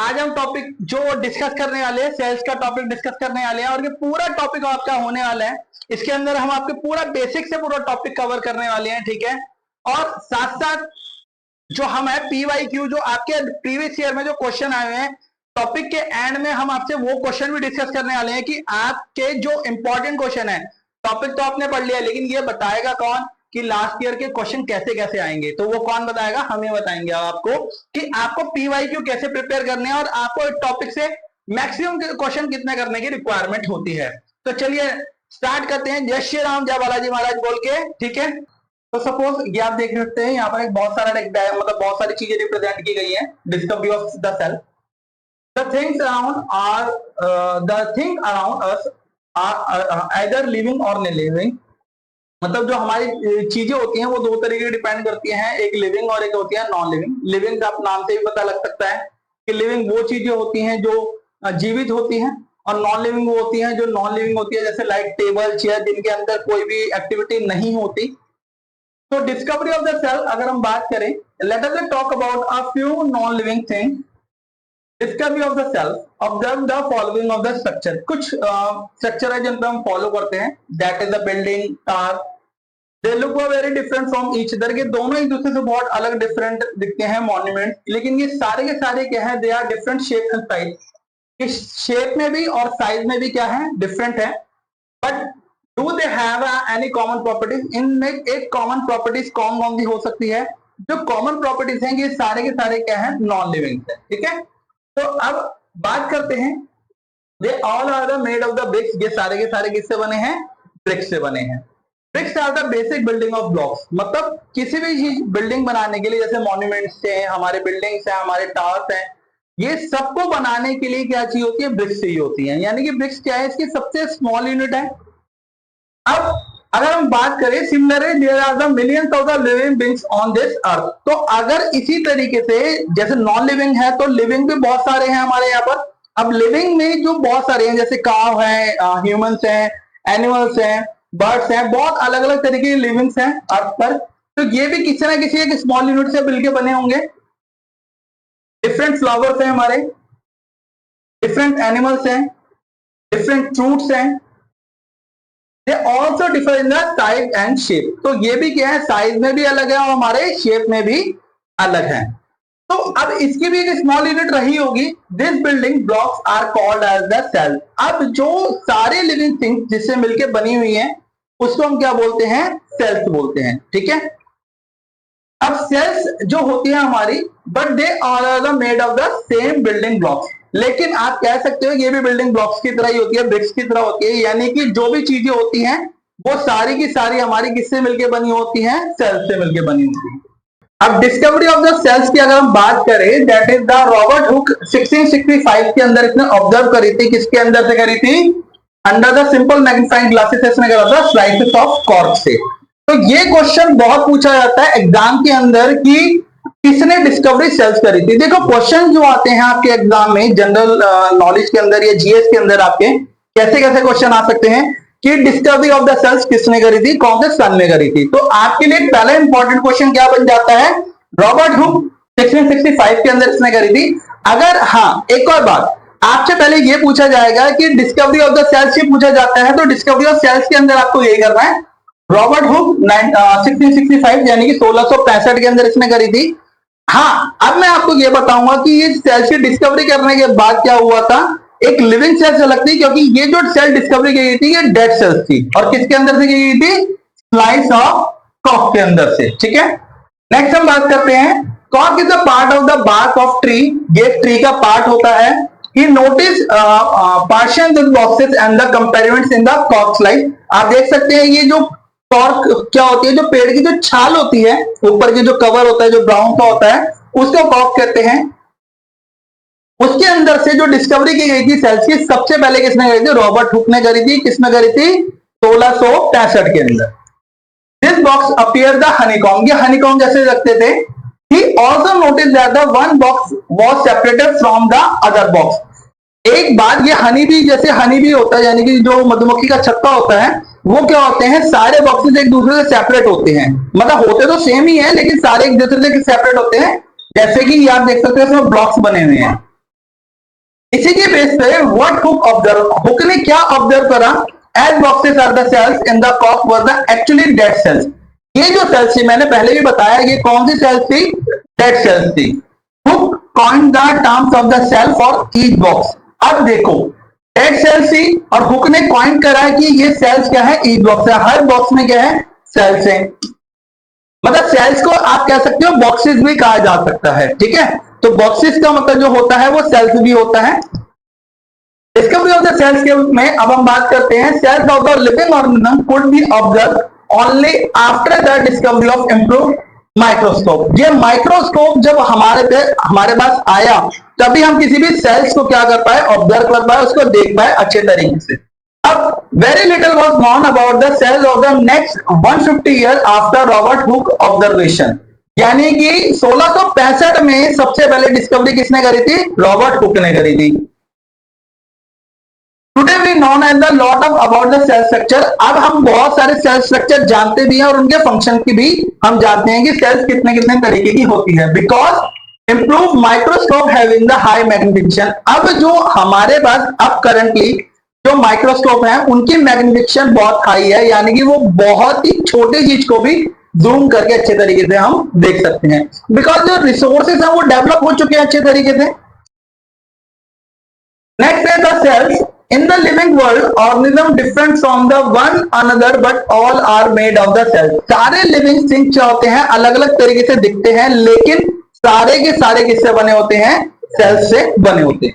आज हम टॉपिक जो डिस्कस करने वाले हैं सेल्स का टॉपिक डिस्कस करने वाले हैं और ये पूरा टॉपिक आपका होने वाला है। इसके अंदर हम आपके पूरा बेसिक से पूरा टॉपिक कवर करने वाले हैं, ठीक है। और साथ साथ जो हम है PYQ जो आपके प्रीवियस ईयर में जो क्वेश्चन आए हुए हैं टॉपिक के एंड में हम आपसे वो क्वेश्चन भी डिस्कस करने वाले हैं कि आपके जो इंपॉर्टेंट क्वेश्चन है, टॉपिक तो आपने पढ़ लिया लेकिन ये बताएगा कौन कि लास्ट ईयर के क्वेश्चन कैसे कैसे आएंगे। तो वो कौन बताएगा, हमें बताएंगे आपको कि आपको PYQ कैसे प्रिपेयर करने हैं और आपको एक टॉपिक से मैक्सिमम क्वेश्चन कितने करने की रिक्वायरमेंट होती है। तो चलिए स्टार्ट करते हैं। जय श्री राम, जय बालाजी महाराज बोल के, ठीक है। तो सपोज ये आप देख सकते हैं यहाँ पर एक बहुत सारा मतलब बहुत सारी चीजें रिप्रेजेंट की गई है। Discovery of the cell, the things around are the thing around us are either living or non living। मतलब जो हमारी चीजें होती हैं वो दो तरीके की डिपेंड करती हैं, एक लिविंग और एक होती है नॉन लिविंग। लिविंग का नाम से भी पता लग सकता है कि लिविंग वो चीजें होती हैं जो जीवित होती हैं और नॉन लिविंग वो होती हैं जो नॉन लिविंग होती है, जैसे लाइक टेबल चेयर जिनके अंदर कोई भी एक्टिविटी नहीं होती। तो डिस्कवरी ऑफ द सेल अगर हम बात करें, let us talk about a few non living things. Discovery of the cell, observe the following of the structure. कुछ स्ट्रक्चर है जिनको हम फॉलो करते हैं, that is the building, car. They look very different from each other, के दोनों एक दूसरे से बहुत अलग डिफरेंट दिखते हैं मॉन्यूमेंट, लेकिन ये सारे के सारे क्या है, they are different shape and size. इस शेप में भी और साइज में भी क्या है, डिफरेंट है। But do they have any common properties? इनमें एक कॉमन प्रॉपर्टीज कौन कौन सी हो सकती है? जो कॉमन प्रॉपर्टीज हैं ये सारे के सारे क्या है, नॉन लिविंग है, ठीक है। तो अब बात करते हैं, they all are the made of the bricks. ये सारे के सारे किससे बने हैं? ब्रिक्स से बने हैं। Bricks are the basic building of blocks. मतलब किसी भी चीज बिल्डिंग बनाने के लिए, जैसे मॉन्यूमेंट्स हैं, हमारे बिल्डिंग्स हैं, हमारे टावर्स हैं, ये सबको बनाने के लिए क्या चाहिए होती है? ब्रिक्स चाहिए होती है। यानी कि ब्रिक्स क्या है, इसकी सबसे स्मॉल यूनिट है। अब अगर हम बात करें, similarly there are the millions of the living beings on this earth. तो अगर इसी तरीके से जैसे नॉन लिविंग है तो लिविंग भी बहुत सारे हैं हमारे यहाँ पर। अब लिविंग में जो बहुत सारे हैं, जैसे काव है, ह्यूमंस हैं, एनिमल्स हैं, बर्ड्स हैं, बहुत अलग अलग तरीके के लिविंग्स हैं अर्थ पर। तो ये भी किसी ना किसी एक स्मॉल यूनिट से मिलकर बने होंगे। डिफरेंट फ्लावर्स हैं हमारे, डिफरेंट एनिमल्स हैं, डिफरेंट फ्रूट्स हैं। They also differ in the size and shape। तो ये भी क्या है, साइज में भी अलग है और हमारे शेप में भी अलग है। तो अब इसकी भी एक स्मॉल यूनिट रही होगी। This building blocks are called as the cell. अब जो सारे लिविंग थिंग्स जिससे मिलकर बनी हुई हैं उसको हम क्या बोलते हैं? सेल्स बोलते हैं, ठीक है। अब सेल्स जो होती है हमारी, but they are made of the same building blocks. लेकिन आप कह सकते हो ये भी बिल्डिंग ब्लॉक्स की तरह ही होती है, ब्रिक्स की तरह होती है। यानी कि जो भी चीजें होती हैं वो सारी की सारी हमारी किससे मिलकर बनी होती हैं? सेल्स से मिलकर बनी होती है। अब डिस्कवरी ऑफ द सेल्स की अगर हम बात करें, that is the Robert Hooke 1665 के अंदर इसने ऑब्जर्व करी थी। किसके अंदर से करी थी? Under the simple magnifying glasses इसने करा था स्लाइसेस ऑफ कॉर्क से। तो ये क्वेश्चन बहुत पूछा जाता है एग्जाम के अंदर कि किसने डिस्कवरी सेल्स करी थी। देखो क्वेश्चन जो आते हैं आपके एग्जाम में जनरल नॉलेज के अंदर या जीएस के अंदर, आपके कैसे कैसे क्वेश्चन आ सकते हैं कि डिस्कवरी ऑफ द सेल्स किसने करी थी, कौन से सन में करी थी। तो आपके लिए पहला इंपॉर्टेंट क्वेश्चन क्या बन जाता है? रॉबर्ट हुक 1665 के अंदर इसने करी थी। अगर हाँ, एक और बात आपसे पहले ये पूछा जाएगा कि डिस्कवरी ऑफ द सेल्स ये पूछा जाता है, तो डिस्कवरी ऑफ सेल्स के अंदर आपको यही करना है। रॉबर्ट हुक 1665 यानी कि 1665 के अंदर इसने करी थी। हाँ, अब मैं आपको ये बताऊंगा कि ये सेल्स की डिस्कवरी करने के बाद क्या हुआ था। एक लिविंग सेल से लगती, क्योंकि ये जो सेल डिस्कवरी की गई थी ये डेड सेल्स थी। और किसके अंदर से की गई थी? स्लाइस ऑफ कॉर्क के अंदर से, ठीक है। नेक्स्ट हम बात करते हैं, cork is the part of the bark of tree. ये ट्री का पार्ट होता है। He notice partial boxes and the compartments in the cork slice. आप देख सकते हैं ये जो कॉर्क क्या होती है, जो पेड़ की जो छाल होती है, ऊपर की जो कवर होता है जो ब्राउन का होता है, उसको कॉर्क कहते हैं। उसके अंदर से जो डिस्कवरी की गई थी सेल्स की, सबसे पहले किसने करी थी? रॉबर्ट हुक ने करी थी। किसमें करी थी? 1665 के अंदर। This box appear the honeycomb. ये हनीकॉम्ब जैसे रखते थे। He also noticed that the one box was separated from the other box। एक बात, ये हनी भी जैसे हनी भी होता है, यानी कि जो मधुमक्खी का छत्ता होता है, वो क्या होते हैं, सारे बॉक्सेस एक दूसरे से सेपरेट होते हैं। मतलब होते तो सेम ही है लेकिन सारे एक दूसरे से सेपरेट होते हैं। जैसे कि आप देख सकते हैं इसमें ब्लॉक्स बने हुए हैं। इसी के बेस पे व्हाट हुक ऑब्जर्व, हुक ने क्या ऑब्जर्व करा, as boxes are the cells in the कॉक were the actually dead cells. ये जो सेल्स थी मैंने पहले भी बताया, ये कौन सी सेल्स थी, डेड सेल्स थी। Hooke coined the terms of the cell for each box. अब देखो डेड सेल्स थी और हुक ने कॉइन करा है कि ये सेल्स क्या है, ईच बॉक्स है, हर बॉक्स में क्या है, सेल्स है। मतलब सेल्स को आप कह सकते हो बॉक्सेस भी कहा जा सकता है, ठीक है। तो बॉक्सेस का मतलब जो होता है वो सेल्स भी होता है। डिस्कवरी ऑफ द सेल्स के में अब हम बात करते हैं, cells of the living organism could be observe only after the discovery of improve microscope. ये माइक्रोस्कोप जब हमारे पास आया तभी हम किसी भी सेल्स को क्या कर पाए, ऑब्जर्व कर पाए, उसको देख पाए अच्छे तरीके से। अब very little was known about the cells of the next 150 year after Robert Hooke observation. यानी कि 1665 में सबसे पहले डिस्कवरी किसने करी थी, रॉबर्ट हुक ने करी थी। Today we known as the lot of about the cell structure. अब हम बहुत सारे सेल स्ट्रक्चर जानते भी हैं और उनके फंक्शन की भी हम जानते हैं कि सेल्स कितने कितने तरीके की होती है, because improve microscope having the high magnification. अब जो हमारे पास अब करंटली जो माइक्रोस्कोप है उनकी मैग्निफिकेशन बहुत हाई है, यानी कि वो बहुत ही छोटी चीज को भी जूम करके अच्छे तरीके से हम देख सकते हैं, बिकॉज जो रिसोर्सेज है वो डेवलप हो चुके हैं अच्छे तरीके से। नेक्स्ट है the cells in the living world organism different from the one another but all are made of the cells. सारे लिविंग थिंग्स क्या होते हैं, अलग अलग तरीके से दिखते हैं, लेकिन सारे के सारे किससे बने होते हैं, सेल्स से बने होते हैं।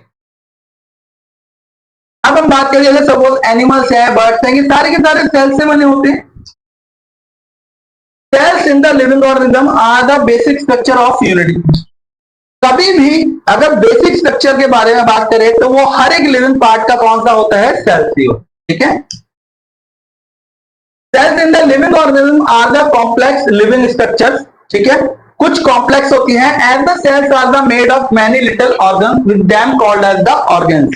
अब हम बात करें जैसे सपोज एनिमल्स हैं, बर्ड्स हैं, ये सारे के सारे सेल्स से बने होते हैं। Cells in the living organism are the basic structure of unity. कभी भी अगर बेसिक स्ट्रक्चर के बारे में बात करें तो वो हर एक लिविंग पार्ट का कौन सा होता है, सेल्स ही होता है, ठीक है। Cells in the living organism are the complex living structures, ठीक है। कुछ कॉम्प्लेक्स होती हैं, and the cells are the made of many little organs with them called as the organs.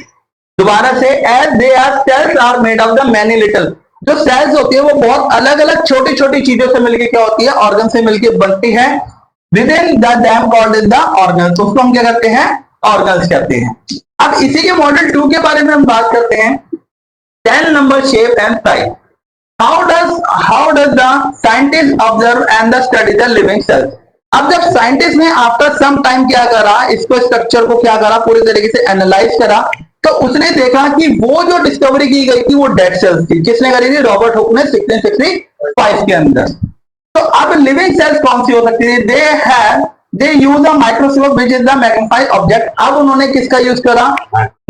दोबारा से, as they are cells are made of the many little. जो cells होती है वो बहुत अलग अलग छोटी छोटी चीजों से मिलकर क्या होती है, ऑर्गन से मिलकर बनती है। Within the dam called is the organs, उसको हम क्या करते हैं, ऑर्गन्स कहते हैं। अब इसी के मॉडल 2 के बारे में हम बात करते हैं, cell number, shape and size. How does the scientist observe and the study the living cells. अब जब साइंटिस्ट ने आफ्टर सम टाइम क्या करा, इसको स्ट्रक्चर को क्या करा, पूरी तरीके से एनालाइज करा, तो उसने देखा कि वो जो डिस्कवरी की गई थी वो डेड सेल्स थी। किसने करी थी, रॉबर्ट हुक ने 1665 के अंदर। तो अब लिविंग सेल्स कौन सी हो सकती है, they use a microscope which is the magnified object. अब उन्होंने किसका यूज करा,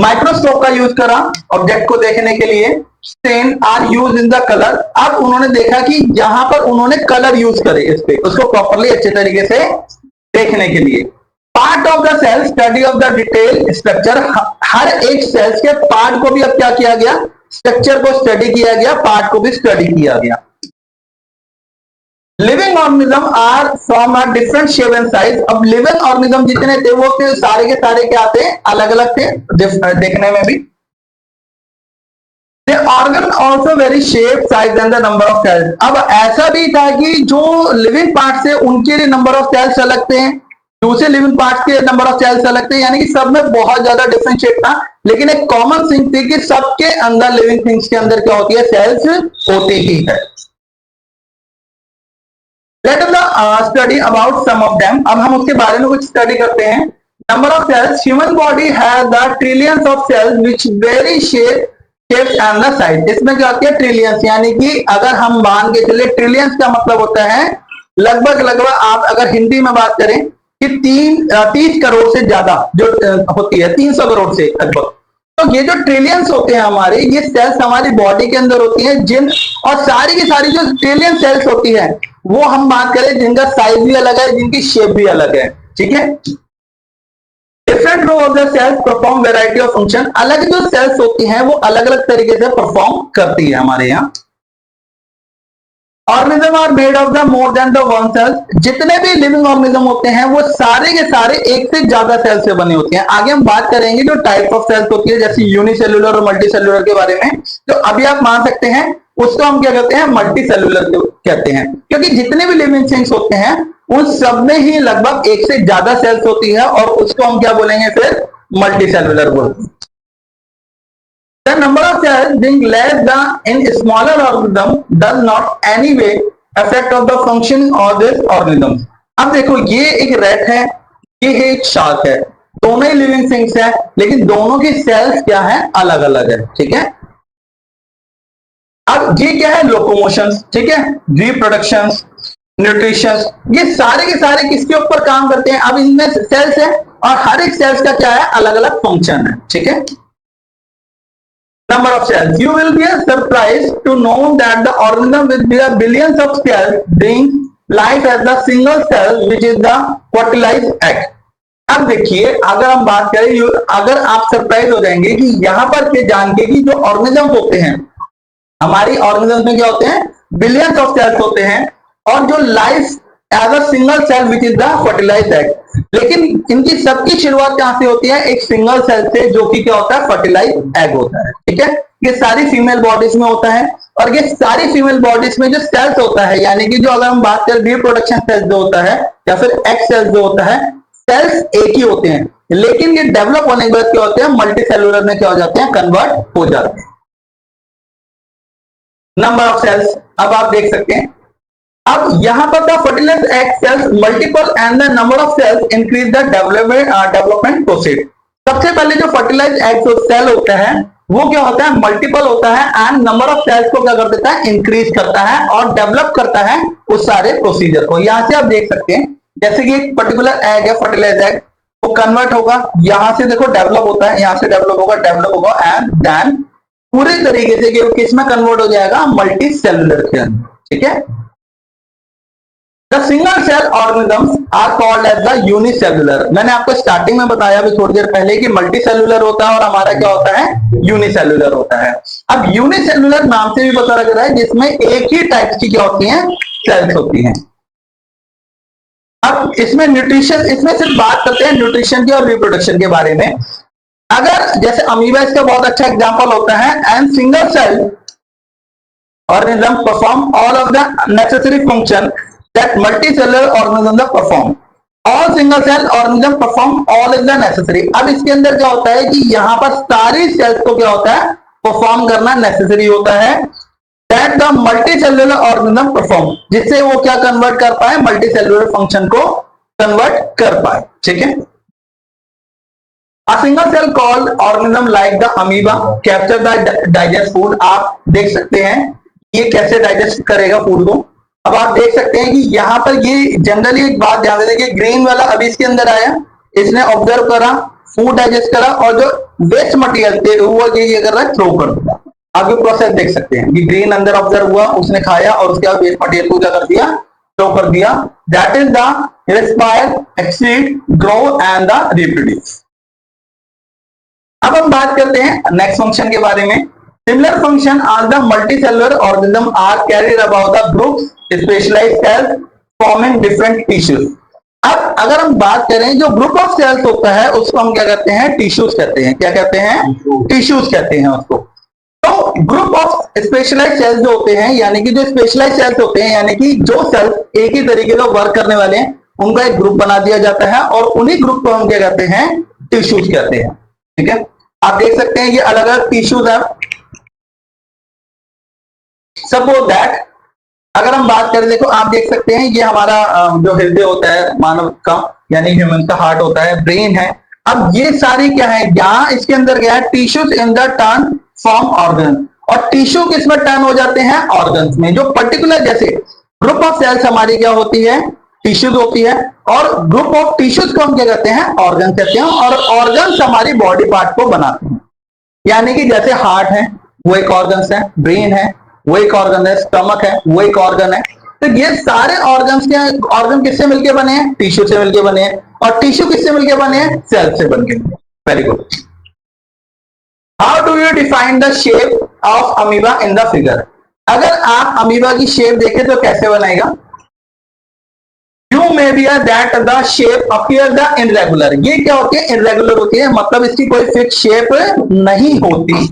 माइक्रोस्कोप का यूज करा ऑब्जेक्ट को देखने के लिए। Stain are use in the colour. अब उन्होंने देखा कि यहां पर उन्होंने कलर यूज करे इस पे, उसको प्रॉपरली अच्छे तरीके से देखने के लिए। Part of the cell study of the detail structure. हर एक सेल्स के पार्ट को भी अब क्या किया गया, स्ट्रक्चर को स्टडी किया गया, पार्ट को भी स्टडी किया गया। Living organism are from a different shape and size. अब लिविंग ऑर्गेनिज्म जितने थे वो थे सारे के सारे क्या थे, अलग अलग थे देखने में भी। The organ also vary shape, size and the number of cells. अब ऐसा भी था कि जो लिविंग पार्ट से उनके नंबर ऑफ सेल्स अलग थे, दूसरे लिविंग पार्ट के नंबर ऑफ सेल्स अलग थे, यानी कि सब में बहुत ज्यादा डिफरेंशिएट था, लेकिन एक कॉमन थिंग थी कि सबके अंदर लिविंग थिंग्स के अंदर क्या होती है, सेल्स होती ही है। Let us study about some of them. अब हम उसके बारे में कुछ स्टडी करते हैं। Number of cells, human body has the trillions of cells which vary shape and the size. इसमें क्या होती है, ट्रिलियंस, यानी कि अगर हम मान के चले, ट्रिलियंस का मतलब होता है लगभग आप अगर हिंदी में बात करें कि 30 करोड़ से ज्यादा जो होती है, 300 करोड़ से लगभग। तो ये जो ट्रिलियंस होते हैं हमारे, ये सेल्स हमारी बॉडी के अंदर होती हैं, जिन और सारी की सारी जो ट्रिलियन सेल्स होती है वो हम बात करें जिनका साइज भी अलग है, जिनकी शेप भी अलग है, ठीक है। Different row of the cells perform variety of function. अलग जो सेल्स होती हैं वो अलग अलग तरीके से परफॉर्म करती है हमारे यहाँ। Organism are made of the more than the one cells. जितने भी लिविंग ऑर्गेनिज्म होते हैं वो सारे के सारे एक से ज्यादा सेल से बने होते हैं। आगे हम बात करेंगे जो टाइप ऑफ सेल्स होती है, जैसे यूनिसेल्युलर और मल्टी सेल्युलर के बारे में। तो अभी आप मान सकते हैं उसको हम क्या कहते हैं, मल्टी सेल्युलर कहते हैं, क्योंकि जितने भी लिविंग थिंग्स होते हैं उन सब में ही लगभग एक से ज्यादा सेल्स होती है और उसको हम क्या बोलेंगे फिर, मल्टी सेल्युलर बोलते हैं। The number of cells being less than in smaller organism does not anyway affect of the function of this organism. अब देखो ये एक रैट है, ये एक शार्क है, दोनों ही लिविंग थिंग्स है, लेकिन दोनों की सेल्स क्या है, अलग अलग है, ठीक है। अब ये क्या है, लोकोमोशन, ठीक है, रिप्रोडक्शन, न्यूट्रिशन, ये सारे के सारे किसके ऊपर काम करते हैं। अब इनमें सेल्स है और हर एक सेल्स का क्या है, अलग अलग फंक्शन है, ठीक है। Number of cells. You will be surprised to know that the organism with billions of cells brings life as the single cell, which is the fertilized egg. अब देखिए, अगर हम बात करें, अगर आप सरप्राइज हो जाएंगे कि यहाँ पर के जान के कि जो ऑर्गेनिज्म होते हैं, हमारी ऑर्गेनिज्म में क्या होते हैं, बिलियंस ऑफ सेल्स होते हैं, और जो life as a single cell which is the fertilised egg, लेकिन इनकी सबकी शुरुआत कहां से होती है, एक सिंगल सेल से, जो कि क्या होता है, फर्टिलाइज्ड एग होता है, ठीक है। ये सारी फीमेल बॉडीज में होता है, और ये सारी फीमेल बॉडीज में जो सेल्स होता है, यानी कि जो अगर हम बात करें रिप्रोडक्शन सेल्स जो होता है या फिर एग सेल्स जो होता है, सेल्स एक ही होते हैं, लेकिन ये डेवलप होने के बाद क्या होते हैं, मल्टी सेलुलर में क्या हो जाते हैं, कन्वर्ट हो जाते हैं। नंबर ऑफ सेल्स, अब आप देख सकते हैं, अब यहां पर the fertilised egg cells multiple and the number of cells increase the development process. सबसे पहले जो फर्टिलाइज्ड एग सेल होता है वो क्या होता है, मल्टीपल होता है, एंड नंबर ऑफ सेल्स को क्या कर देता है, इंक्रीज करता है और डेवलप करता है उस सारे प्रोसीजर को। यहां से आप देख सकते हैं, जैसे कि एक पर्टिकुलर एग है, फर्टिलाइज्ड एग, वो कन्वर्ट होगा, यहां से देखो डेवलप होता है, यहां से डेवलप होगा एंड देन पूरे तरीके से किस में कन्वर्ट हो जाएगा, मल्टी सेलुलर के अंदर, ठीक है। The single cell organisms are called as the unicellular. मैंने आपको स्टार्टिंग में बताया अभी थोड़ी देर पहले कि मल्टी सेलुलर होता है और हमारा क्या होता है, यूनिसेलुलर होता है। अब यूनिसेलुलर नाम से भी पता लग रहा है जिसमें एक ही टाइप की क्या होती हैं, सेल्स होती हैं। अब इसमें न्यूट्रिशन, इसमें सिर्फ बात करते हैं न्यूट्रिशन की और रिप्रोडक्शन के बारे में। अगर जैसे अमीबा इसका बहुत अच्छा एग्जांपल होता है, and single cell organism perform all of the necessary function that multicellular organism perform. All single cell organism perform all is the necessary. अब इसके अंदर क्या होता है कि यहाँ पर सारी सेल्स को क्या होता है, परफॉर्म करना नेसेसरी होता है, that the multicellular organism perform, जिससे वो क्या कन्वर्ट कर पाए, मल्टीसेलुलर फंक्शन को कन्वर्ट कर पाए, ठीक है। A single cell called organism like the amoeba capture the digest food. आप देख सकते हैं ये कैसे डाइजेस्ट करेगा फूड को। अब आप देख सकते हैं कि यहाँ पर ये जनरली एक बात ध्यान दें कि ग्रीन वाला अभी इसके अंदर आया, इसने ऑब्जर्व करा, फूड डाइजेस्ट करा, और जो वेस्ट मटेरियल वो ये कर रहा है, थ्रो कर दिया। आप ये प्रोसेस देख सकते हैं कि ग्रीन अंदर ऑब्जर्व हुआ, उसने खाया और उसके बाद वेस्ट मटेरियल को क्या कर दिया, थ्रो कर दिया। That is the respire, exceed, grow and the reproduce. अब हम बात करते हैं नेक्स्ट फंक्शन के बारे में। Similar function as the multicellular organism are carried about the groups specialized cells forming different tissues. अब अगर हम बात करें, जो ग्रुप ऑफ सेल्स होता है उसको हम क्या कहते हैं, टिश्यूज कहते हैं। क्या कहते हैं, टिश्यूज कहते हैं उसको। तो ग्रुप ऑफ स्पेशलाइज्ड सेल्स जो होते हैं, यानी कि जो स्पेशलाइज्ड सेल्स होते हैं, यानी कि जो सेल्स एक ही तरीके का वर्क करने वाले हैं, उनका एक ग्रुप बना दिया जाता है और उन्हीं ग्रुप को हम क्या कहते हैं, टिश्यूज कहते हैं, ठीक है। आप देख सकते हैं ये अलग अलग टिश्यूज है। सपोज दैट अगर हम बात करें, देखो आप देख सकते हैं ये हमारा जो हृदय होता है मानव का, यानी ह्यूमन का हार्ट होता है, ब्रेन है। अब ये सारी क्या है, यहाँ इसके अंदर क्या है, tissues in the turn form organ, और टिश्यू किस में टर्न हो जाते हैं, ऑर्गन्स में। जो पर्टिकुलर जैसे ग्रुप ऑफ सेल्स हमारी क्या होती है, टिश्यूज होती है, और ग्रुप ऑफ टिश्यूज को हम क्या कहते हैं, ऑर्गन कहते हैं, और ऑर्गन्स हमारी बॉडी पार्ट को बनाते हैं। यानी कि जैसे हार्ट है वो एक ऑर्गन्स है, ब्रेन है वो एक ऑर्गन है, स्टमक है वो एक ऑर्गन है। तो ये सारे ऑर्गन्स के ऑर्गन किससे मिलके बने हैं, टिश्यू से मिलके बने हैं, और टिश्यू किससे मिलके बने हैं, सेल से बनके। Very good. How do you define the shape of amoeba in the figure. अगर आप अमीबा की शेप देखें तो कैसे बनाएगा, you may be that the shape appear the irregular. ये क्या होती है, इनरेगुलर होती है, मतलब इसकी कोई फिक्स शेप नहीं होती।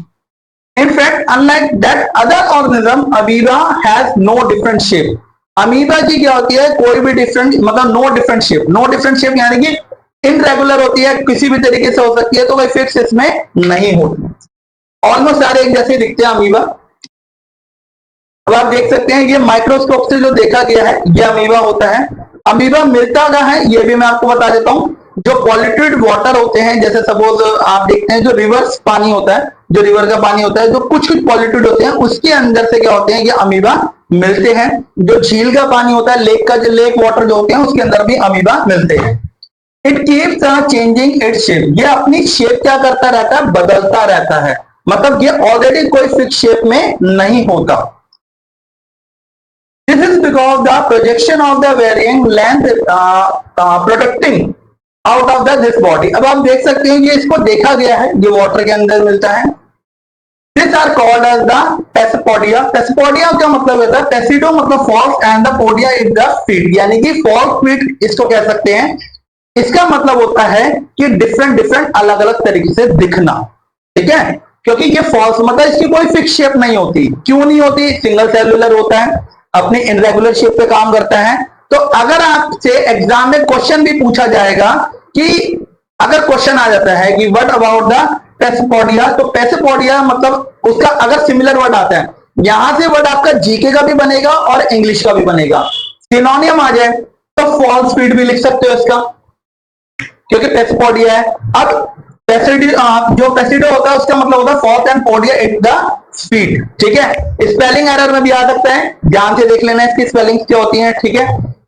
In fact, unlike that other organism, amoeba has no different shape. Amoeba की क्या होती है, कोई भी डिफरेंट, मतलब no different shape. No different shape यानी कि इनरेगुलर होती है, किसी भी तरीके से हो सकती है, तो कोई फिक्स इसमें नहीं होती। ऑलमोस्ट सारे एक जैसे दिखते हैं अमीबा। अब आप देख सकते हैं ये माइक्रोस्कोप से जो देखा गया है ये अमीबा होता है। अमीबा मिलता कहाँ है ये भी मैं आपको बता देता हूं। जो पॉल्यूटेड वाटर होते हैं, जैसे सपोज आप देखते हैं जो रिवर्स पानी होता है, जो रिवर का पानी होता है, जो कुछ कुछ पॉल्यूटेड होते हैं उसके अंदर से क्या होते हैं ये अमीबा मिलते हैं। जो झील का पानी होता है, लेक का जो लेक वाटर जो होते हैं उसके अंदर भी अमीबा मिलते हैं। It keeps changing its shape, ये अपनी शेप क्या करता रहता है, बदलता रहता है। मतलब ये ऑलरेडी कोई फिक्स शेप में नहीं होता। This is because the projection of the varying length protecting out of this body। अब आप देख सकते हैं ये इसको देखा गया है, ये वाटर के अंदर मिलता है। These are called as the Pseudopodea। Pseudopodea का मतलब होता है Pseudo मतलब false and the podia is the feet, यानी कि false feet इसको कह सकते हैं। इसका मतलब होता है कि डिफरेंट अलग अलग तरीके से दिखना, ठीक है। क्योंकि ये फॉल्स मतलब इसकी कोई फिक्स शेप नहीं होती। क्यों नहीं होती? सिंगल सेलुलर होता है, अपने इनरेगुलर शेप पे काम करता है। तो अगर आपसे एग्जाम में क्वेश्चन भी पूछा जाएगा कि अगर क्वेश्चन आ जाता है कि व्हाट अबाउट द पैसेपोडिया, तो पैसेपोडिया मतलब उसका अगर सिमिलर वर्ड आता है, यहां से वर्ड आपका जीके का भी बनेगा और इंग्लिश का भी बनेगा। सिनोनियम आ जाए तो फॉल्स फीट भी लिख सकते हो इसका, क्योंकि पैसेपोडिया है। अब जो पेसिडो होता है उसका मतलब होता है false and podia it the feet, ठीक है। स्पेलिंग एरर में भी आ सकता है, ध्यान से देख लेना इसकी स्पेलिंग क्या होती है, ठीक है।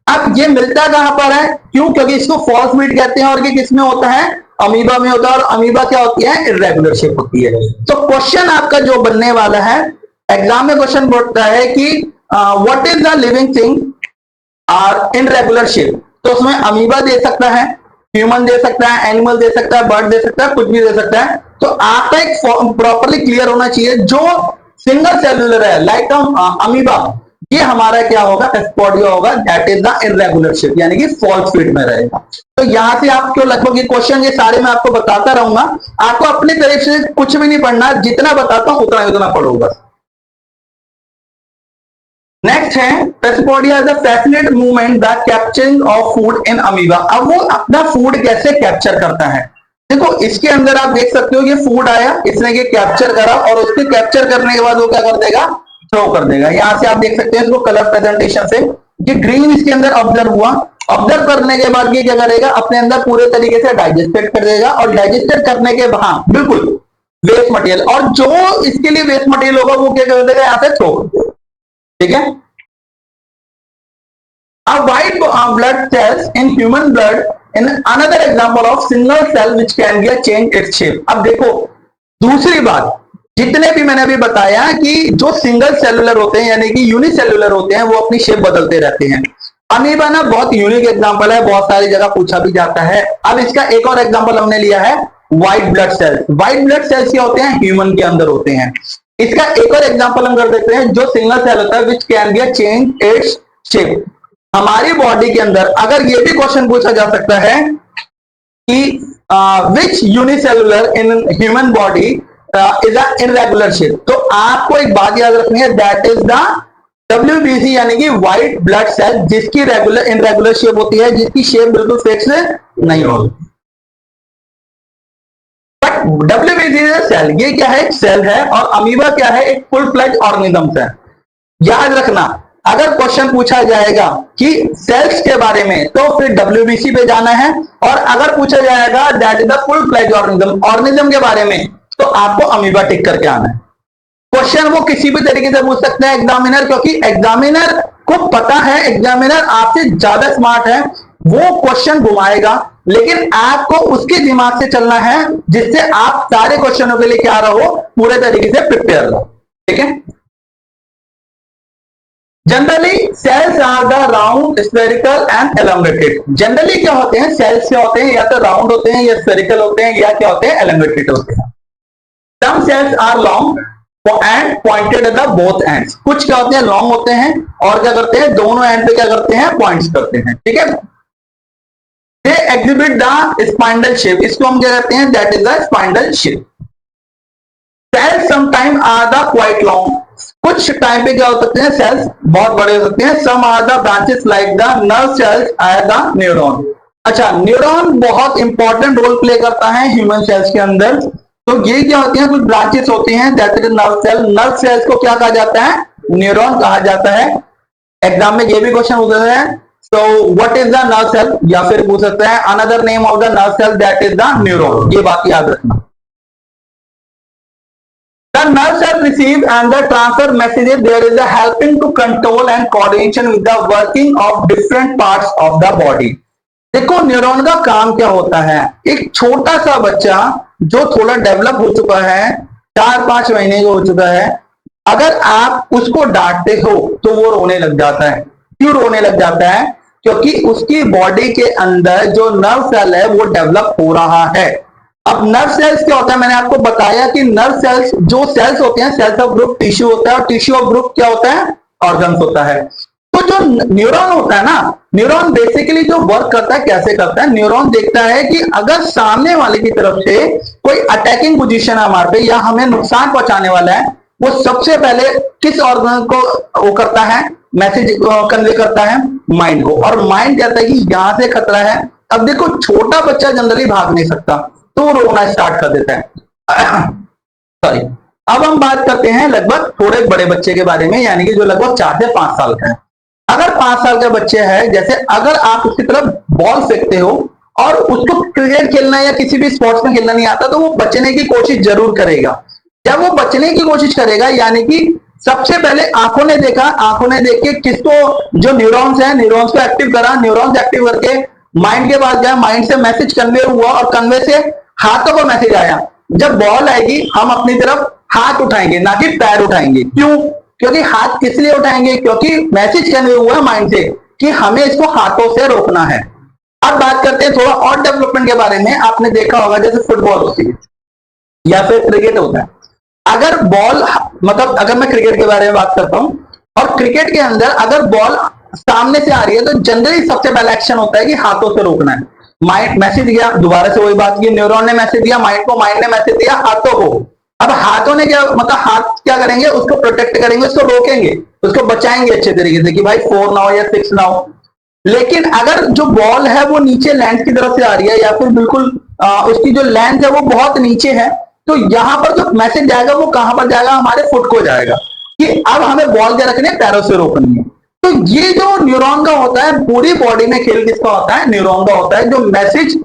अब ये मिलता कहां पर है? क्यों? क्योंकि इसको फॉल्स फीट कहते हैं और ये किसमें होता है? अमीबा में होता है। और अमीबा क्या होती है? इर्रेगुलर शेप होती है। तो क्वेश्चन आपका जो बनने वाला है एग्जाम में, क्वेश्चन बोलता है कि what is the living thing are in regular shape, तो उसमें अमीबा दे सकता है, ह्यूमन दे सकता है, एनिमल दे सकता है, बर्ड दे सकता है, कुछ भी दे सकता है। तो आपका एक प्रॉपर्ली क्लियर होना चाहिए जो सिंगल सेलुलर है लाइक अमीबा, ये हमारा क्या होगा? पैसेपोडिया होगा, that is the irregular shape, यानी कि फॉल्स फीट में रहेगा। तो यहां से आपको लगभग ये क्वेश्चन ये सारे मैं आपको बताता रहूंगा, आपको अपनी तरफ से कुछ भी नहीं पढ़ना, जितना बताता हूं उतना पढ़ोगा। नेक्स्ट है pseudopodia is the fascinate movement the capturing of food in amoeba. अब वो अपना फूड कैसे कैप्चर करता है? देखो इसके अंदर आप देख सकते हो ये फूड आया, इसने ये कैप्चर करा और उसके कैप्चर करने के बाद वो क्या कर देगा? थ्रो कर देगा। यहां से आप देख सकते हैं इसको कलर प्रेजेंटेशन से, ये ग्रीन इसके अंदर ऑब्जर्व हुआ। ऑब्जर्व करने के बाद ये क्या करेगा? अपने अंदर पूरे तरीके से डाइजेस्टेड कर देगा और डाइजेस्टेड करने के बाद बिल्कुल वेस्ट मटेरियल, और जो इसके लिए वेस्ट मटेरियल होगा वो क्या कर देगा? यहां से थ्रो कर देगा, ठीक है। A white blood cells in human blood in another example of single cell which can be a change its shape। अब देखो दूसरी बात, जितने भी मैंने अभी बताया कि जो सिंगल सेलुलर होते हैं यानी कि यूनिसेलुलर होते हैं वो अपनी शेप बदलते रहते हैं। अमीबा ना बहुत यूनिक एग्जांपल है, बहुत सारी जगह पूछा भी जाता है। अब इसका एक और एग्जांपल हमने लिया है white blood cells. White blood cells क्या होते हैं? ह्यूमन के अंदर होते हैं। इसका एक और एग्जांपल हम कर देते हैं, जो सिंगल सेल होता है which can be change its shape. हमारी बॉडी के अंदर अगर ये भी क्वेश्चन पूछा जा सकता है कि which unicellular in human body is a irregular shape, तो आपको एक बात याद रखनी है, दैट इज द WBC यानी कि व्हाइट ब्लड सेल, जिसकी रेगुलर इनरेगुलर शेप होती है, जिसकी शेप बिल्कुल फिक्स नहीं होती। बट WBC सेल ये क्या है? एक सेल है, और अमीबा क्या है? एक फुल फ्लेज ऑर्गेनिज्म है। याद रखना अगर क्वेश्चन पूछा जाएगा कि सेल्स के बारे में तो फिर WBC पे जाना है, और अगर पूछा जाएगा that is the full fledge organism के बारे में तो आपको अमीबा टिक करके आना है। क्वेश्चन वो किसी भी तरीके से पूछ सकते हैं एग्जामिनर, क्योंकि एग्जामिनर को पता है, एग्जामिनर आपसे ज्यादा स्मार्ट है, वो क्वेश्चन घुमाएगा, लेकिन आपको उसके दिमाग से चलना है जिससे आप सारे क्वेश्चनों के लिए क्या रहो? पूरे तरीके से प्रिपेयर रहो, ठीक है। Generally cells are the round, spherical and elongated. Generally क्या होते हैं? सेल्स क्या होते हैं? या तो राउंड होते हैं, या स्फेरिकल होते हैं, या क्या होते हैं? एलोंगेटेड होते हैं। Some cells are long and pointed at the both ends. कुछ क्या होते हैं? लॉन्ग होते हैं और क्या करते हैं? दोनों एंड पे क्या करते हैं? पॉइंट्स करते हैं, ठीक है। They exhibit the spindle shape, इसको हम क्या कहते हैं? That is the spindle shape. Cells sometime are the quite long, कुछ टाइम पे क्या हो सकते हैं? सेल्स बहुत बड़े हो सकते हैं। Some are the branches like the nerve cells are the neuron. अच्छा, न्यूरॉन बहुत इंपॉर्टेंट रोल प्ले करता है ह्यूमन सेल्स के अंदर। तो ये क्या होती हैं, कुछ ब्रांचेस होती हैं, that is nerve cell. Nerve cells को क्या कहा जाता है, न्यूरॉन कहा जाता है। एग्जाम में ये भी क्वेश्चन होता है, so what is the nerve cell, या फिर पूछ सकते हैं another name of the nerve cell, that is the neuron. ये बात याद रखना। The nerve cell receive and the transfer messages. There is a helping to control and coordination with the working of different parts of the body. देखो neuron का काम क्या होता है, एक छोटा सा बच्चा जो थोड़ा डेवलप हो चुका है, 4-5 महीने का हो चुका है, अगर आप उसको डांटते हो तो वो रोने लग जाता है। क्यों रोने लग जाता है, क्योंकि उसकी बॉडी के अंदर जो नर्व सेल है वो डेवलप हो रहा है। अब नर्व सेल्स क्या होता है, मैंने आपको बताया कि नर्व सेल्स जो सेल्स होते हैं, सेल्स ऑफ ग्रुप टिश्यू होता है, और टिश्यू ऑफ ग्रुप क्या होता है, ऑर्गन्स होता है। तो जो न्यूरॉन होता है ना, न्यूरॉन बेसिकली जो वर्क करता है, कैसे करता है, न्यूरॉन देखता है कि अगर सामने वाले की तरफ से कोई अटैकिंग पोजीशन है हमारे पे, या हमें नुकसान पहुंचाने वाला है, वो सबसे पहले किस ऑर्गन को वो करता है, मैसेज कन्वे करता है, माइंड को। और माइंड कहता है कि यहां से खतरा है। अब देखो छोटा बच्चा जनरली भाग नहीं सकता, तो वो रोना स्टार्ट कर देता है। सॉरी। अब हम बात करते हैं लगभग थोड़े बड़े बच्चे के बारे में, यानी कि जो लगभग 4 से 5 साल का है। अगर 5 साल का बच्चे है, जैसे अगर आप उसकी तरफ बॉल फेंकते हो और उसको क्रिकेट खेलना या किसी भी स्पोर्ट्स में खेलना नहीं आता, तो वो बचने की कोशिश जरूर करेगा। जब वो बचने की कोशिश करेगा, यानी कि सबसे पहले आंखों ने देखा, आंखों ने देख के किसको, जो न्यूरॉन्स है, न्यूरॉन्स को एक्टिव करा, न्यूरॉन्स एक्टिव करके माइंड के पास गया, माइंड से मैसेज कन्वे हुआ, और कन्वे से हाथों को मैसेज आया। जब बॉल आएगी हम अपनी तरफ हाथ उठाएंगे, ना कि पैर उठाएंगे। क्यों, क्योंकि हाथ किस लिए उठाएंगे, क्योंकि मैसेज कन्वे हुआ है माइंड से कि हमें इसको हाथों से रोकना है। अब बात करते हैं थोड़ा और डेवलपमेंट के बारे में। आपने देखा होगा जैसे फुटबॉल होती है या फिर क्रिकेट होता है, अगर बॉल, मतलब अगर मैं क्रिकेट के बारे में बात करता हूं, और क्रिकेट के अंदर अगर बॉल सामने से आ रही है, तो जनरली सबसे पहला एक्शन होता है कि हाथों से रोकना है। माइंड मैसेज दिया, दोबारा से वही बात की, न्यूरॉन ने मैसेज दिया माइंड को, माइंड ने मैसेज दिया हाथों को। अब हाथों ने क्या, मतलब हाथ क्या करेंगे, उसको प्रोटेक्ट करेंगे, उसको रोकेंगे, उसको बचाएंगे अच्छे तरीके से कि भाई 4 ना हो या 6 ना हो। लेकिन अगर जो बॉल है वो नीचे लैंड की तरफ से आ रही है, या फिर बिल्कुल उसकी जो लेंथ है वो बहुत नीचे है, तो यहां पर जो मैसेज जाएगा वो कहां पर जाएगा, हमारे फुट को जाएगा कि अब हमें बॉल क्या रखनी है, पैरों से रोकनी है। तो ये जो न्यूरॉन का होता है, पूरी बॉडी में खेल किसका होता है, न्यूरॉन का होता है, जो मैसेज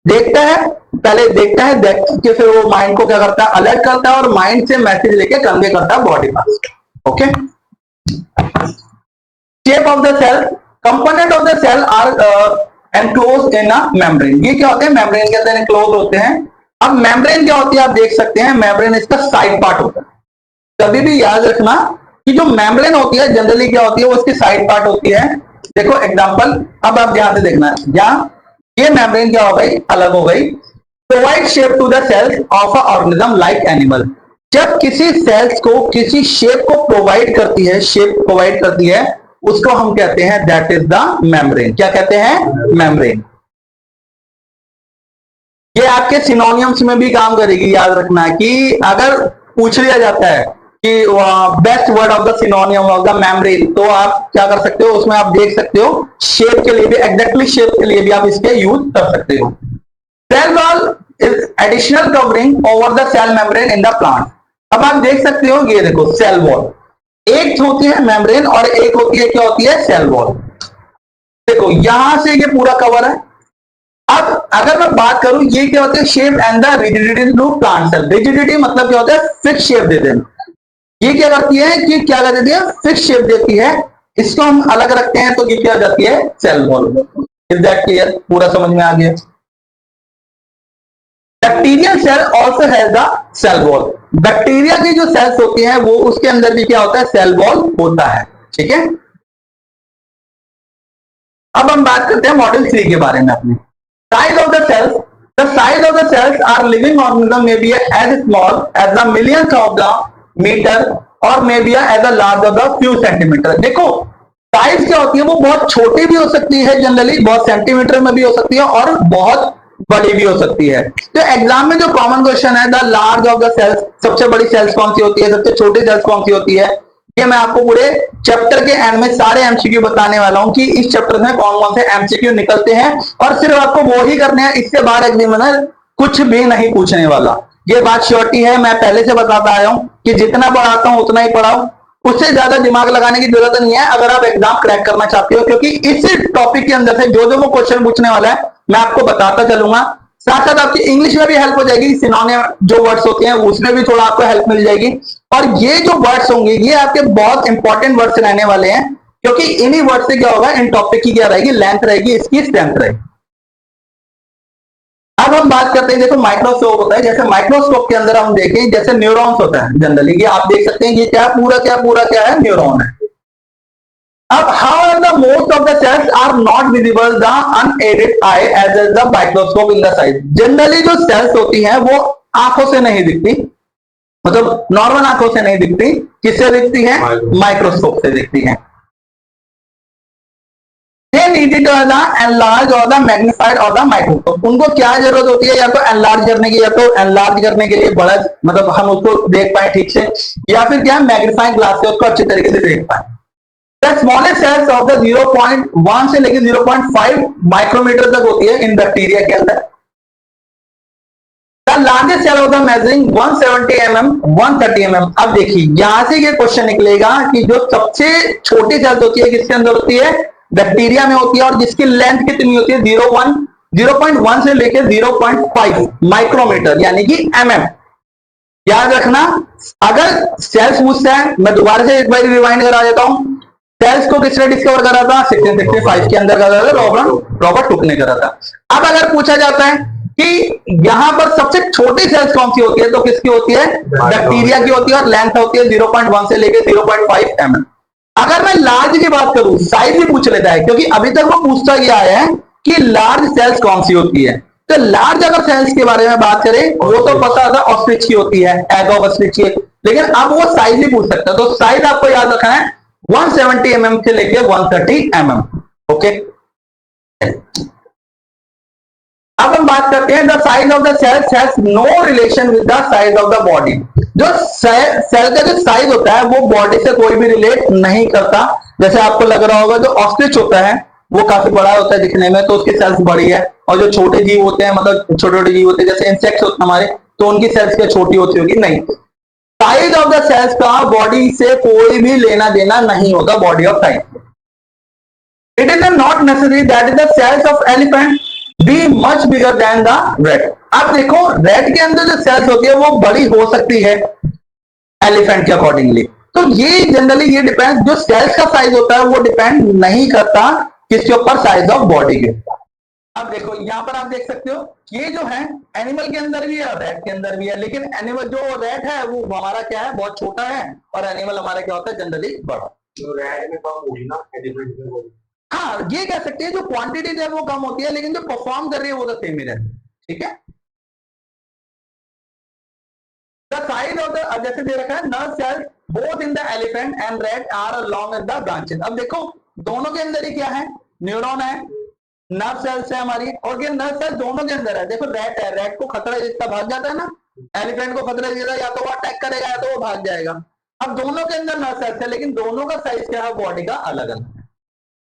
देखता है, पहले देखता है, देख के फिर वो माइंड को क्या करता है, अलर्ट करता है, और माइंड से मैसेज लेके कन्वे करता है body parts. Okay. Shape of the cell, component of the cell are enclose in a membrane. ये क्या होते हैं, मेम्ब्रेन के अंदर एनक्लोज होते हैं। अब मेम्ब्रेन क्या होती है, आप देख सकते हैं, मेम्ब्रेन इसका साइड पार्ट होता है। कभी भी याद रखना कि जो मेम्ब्रेन होती है जनरली क्या होती है, वो उसकी साइड पार्ट होती है। देखो एग्जांपल, अब आप ध्यान से देखना, यहाँ ये मेम्ब्रेन क्या हो गई, अलग हो गई। Provide shape to the cells of a organism like animal. जब किसी सेल्स को किसी शेप को प्रोवाइड करती है, शेप प्रोवाइड करती है, उसको हम कहते हैं दैट इज द मेम्ब्रेन। क्या कहते हैं, मेम्ब्रेन। ये आपके सिनोनियम्स में भी काम करेगी, याद रखना कि अगर पूछ लिया जाता है कि best word of the सिनोनियम of the membrane, तो आप क्या कर सकते हो, उसमें आप देख सकते हो शेप के लिए भी, एग्जैक्टली शेप के लिए भी आप इसके यूज कर सकते हो। Cell wall is additional covering over the cell membrane in the plant. अब आप देख सकते हो, ये देखो सेल वॉल, एक होती है मेम्ब्रेन और एक होती है, क्या होती है, सेल वॉल। देखो यहां से ये पूरा कवर है। अब अगर मैं बात करूं, ये क्या होता है, shape and the rigidity to plant cell. Rigidity मतलब क्या होता है, फिक्स शेप दे देना। ये क्या करती है कि क्या कर देती है, फिक्स शेप देती है। इसको हम अलग रखते हैं तो ये क्या हो जाती है, cell wall. Is that clear, पूरा समझ में आ गया। Bacterial cell also has the cell wall. Bacteria की जो सेल्स होती हैं वो उसके अंदर भी क्या होता है, सेल वॉल होता है। ठीक है। अब हम बात करते हैं मॉडल 3 के बारे में अपने। Size of the cells. The size of the cells are living organism may be as small as the millionth of the meter or may be as large of the few centimeter. देखो size क्या होती है, वो बहुत छोटी भी हो सकती है, जनरली बहुत सेंटीमीटर में भी हो सकती है, और बहुत बड़ी भी हो सकती है। तो एग्जाम में जो कॉमन क्वेश्चन है, the large of the cells, सबसे बड़ी सेल्स कौन सी होती है, सबसे छोटी सेल्स कौन सी होती है, ये मैं आपको पूरे चैप्टर के एंड में सारे एमसीक्यू बताने वाला हूं कि इस चैप्टर में कौन कौन से एमसीक्यू निकलते हैं, और सिर्फ आपको वो ही करने हैं, इससे बाहर एग्जामिनर कुछ भी नहीं पूछने वाला। ये बात श्योरिटी है, मैं पहले से बताता आया हूं कि जितना पढ़ाता हूं उतना ही पढ़ाओ, उससे ज्यादा दिमाग लगाने की जरूरत नहीं है अगर आप एग्जाम क्रैक करना चाहते हो, क्योंकि इस टॉपिक के अंदर से जो जो वो क्वेश्चन पूछने वाला है मैं आपको बताता चलूंगा। साथ साथ आपकी इंग्लिश में भी हेल्प हो जाएगी, सिनोनिम जो वर्ड्स होते हैं उसमें भी थोड़ा आपको हेल्प मिल जाएगी। और ये जो वर्ड्स होंगे ये आपके बहुत इंपॉर्टेंट वर्ड्स रहने वाले हैं, क्योंकि इन्हीं वर्ड से क्या होगा, इन टॉपिक की क्या रहेगी, लेंथ रहेगी, इसकी स्ट्रेंथ रहेगी। अब हम बात करते हैं, देखो माइक्रोस्कोप होता है, जैसे माइक्रोस्कोप के अंदर हम देखें जैसे न्यूरॉन्स होता है जनरली, ये आप देख सकते हैं ये क्या पूरा क्या है, न्यूरॉन है। अब how the most of the cells are not visible the unaided eye as the microscope in the size. Generally जो सेल्स होती हैं वो आंखों से नहीं दिखती, मतलब नॉर्मल आंखों से नहीं दिखती, किससे दिखती है, माइक्रोस्कोप से दिखती है। एनलार्ज और द मैग्नीफाइड और द माइक्रोस्कोप, उनको क्या जरूरत होती है, या तो एनलार्ज करने की, या तो एनलार्ज करने के लिए बड़ा मतलब हम उसको देख पाए ठीक से, या फिर क्या मैग्नीफाइंग ग्लास से उसको अच्छे तरीके से देख पाए। The smallest cells of the 0.1 से लेकर 0.5 माइक्रोमीटर तक होती है इन बैक्टीरिया के अंदर। The largest cell of the measuring 170 mm 130 mm। अब देखिए यहां से ये क्वेश्चन निकलेगा कि जो सबसे छोटी सेल्स होती है किसके अंदर होती है, बैक्टीरिया में होती है, और जिसकी लेंथ कितनी होती है 0.1 से लेकर 0.5 माइक्रोमीटर यानी कि mm। याद रखना, अगर सेल्स पूछता है, मैं दोबारा से एक बार रिवाइंड करा देता हूं, सेल्स को किसने डिस्कवर करा था, 1665 के अंदर करा था, रॉबर्ट हुक ने करा था। अब अगर पूछा जाता है कि यहां पर सबसे छोटी सेल्स कौन सी होती है, तो किसकी होती है, बैक्टीरिया की होती है, और लेंथ होती है 0.1 से लेकर 0.5 mm। अगर मैं लार्ज की बात करूं, साइज ही पूछ लेता है, क्योंकि अभी तक वो पूछता गया है कि लार्ज सेल्स कौन सी होती है। तो लार्ज अगर सेल्स के बारे में बात करें, वो तो पता था ऑस्ट्रिच की होती है, एग ऑफ ऑस्ट्रिच की, लेकिन अब वो साइज ही पूछ सकता है। तो साइज आपको याद रखना है 170 mm से लेकर 130 mm। ओके, अब हम बात करते हैं the size of the cells has no relation with the size of the body. जो सेल का जो साइज होता है वो बॉडी से कोई भी रिलेट नहीं करता। जैसे आपको लग रहा होगा जो ऑस्ट्रिच होता है वो काफी बड़ा होता है दिखने में, तो उसकी सेल्स बड़ी है, और जो छोटे जीव होते हैं, मतलब छोटे छोटे जीव होते हैं जैसे इंसेक्ट्स होते हैं हमारे, तो उनकी सेल्स क्या छोटी होती होगी, नहीं। साइज ऑफ द सेल्स का बॉडी से कोई भी लेना देना नहीं होगा, body of size. It is not necessary that the cells of elephant be much bigger than the rat. अब देखो रैट के अंदर जो सेल्स होती है वो बड़ी हो सकती है एलिफेंट के अकॉर्डिंगली, तो ये जनरली ये डिपेंड, जो सेल्स का साइज होता है वो डिपेंड नहीं करता किसके ऊपर, साइज ऑफ बॉडी के। अब देखो यहां पर आप देख सकते हो ये जो है एनिमल के अंदर भी है, रैट के अंदर भी है, लेकिन एनिमल जो रैट है वो हमारा क्या है, बहुत छोटा है, और एनिमल हमारा क्या होता है, जनरली बड़ा। तो रैट में कम होगी ना, एलिफेंट में होगी। हाँ ये कह सकते हैं, जो क्वांटिटी है वो कम होती है, लेकिन जो परफॉर्म कर रही है वो तो सेम ही रहती है, ठीक है। द साइज ऑफ द, जैसे दे रखा है, nerve cells both in the elephant and rat are along the branches. अब देखो दोनों के अंदर ही क्या है, न्यूरॉन है, नर्व सेल्स है हमारी, और ये नर्व सेल्स दोनों के अंदर है। देखो रैट है, रैट को खतरा जितना भाग जाता है ना, एलिफेंट को खतरा जितना या तो वो अटैक करेगा या तो वो भाग जाएगा। अब दोनों के अंदर नर्व सेल्स है, लेकिन दोनों का साइज क्या है, बॉडी का अलग अलग है।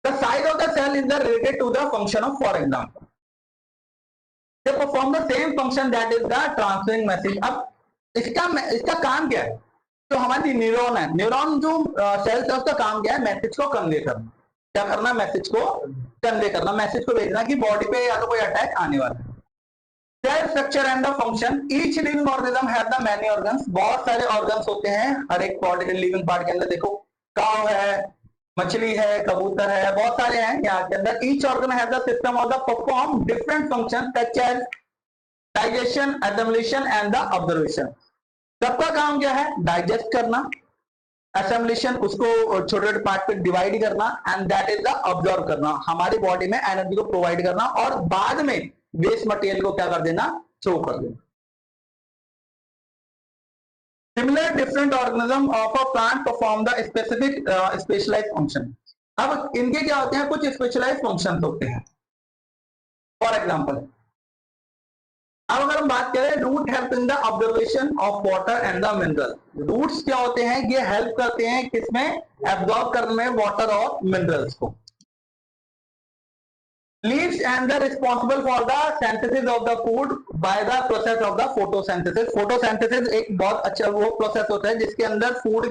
The size of the cell is related to the function of, for example, they perform the same function that is the transmitting message। अब इसका काम क्या है, तो हमारी न्यूरॉन है, न्यूरॉन जो सेल्स है उसका काम क्या है, मैसेज को कन्वे करना। क्या करना, मैसेज को कन्वे करना, मैसेज को भेजना कि बॉडी पे या तो कोई अटैक आने वाला है। Cell structure and the function, each living organism have the many organs. बहुत सारे ऑर्गन्स होते हैं हर एक लिविंग पार्ट के अंदर। देखो काव है, मछली है, कबूतर है, बहुत सारे हैं यहाँ के अंदर। Each organ has the system of the perform different function such as digestion, assimilation and the observation. सबका काम क्या है, डाइजेस्ट करना, एसिमिलेशन उसको छोटे छोटे पार्ट पे डिवाइड करना, and that is the observe करना, हमारी बॉडी में एनर्जी को प्रोवाइड करना, और बाद में वेस्ट मटेरियल को क्या कर देना, थ्रो कर देना। Similar different organism of a plant perform the specific specialized function। अब इनके क्या होते हैं, कुछ स्पेशलाइज फंक्शंस होते हैं। फॉर एग्जांपल अब अगर हम बात करें, root help in the observation of water and the mineral. Roots क्या होते हैं, ये हेल्प करते हैं किसमें, एब्जॉर्ब करने में वाटर और मिनरल्स को। leaves and the responsible for the synthesis of the food by the process of the photosynthesis. photosynthesis एक बहुत अच्छा वो प्रोसेस होता है जिसके अंदर फूड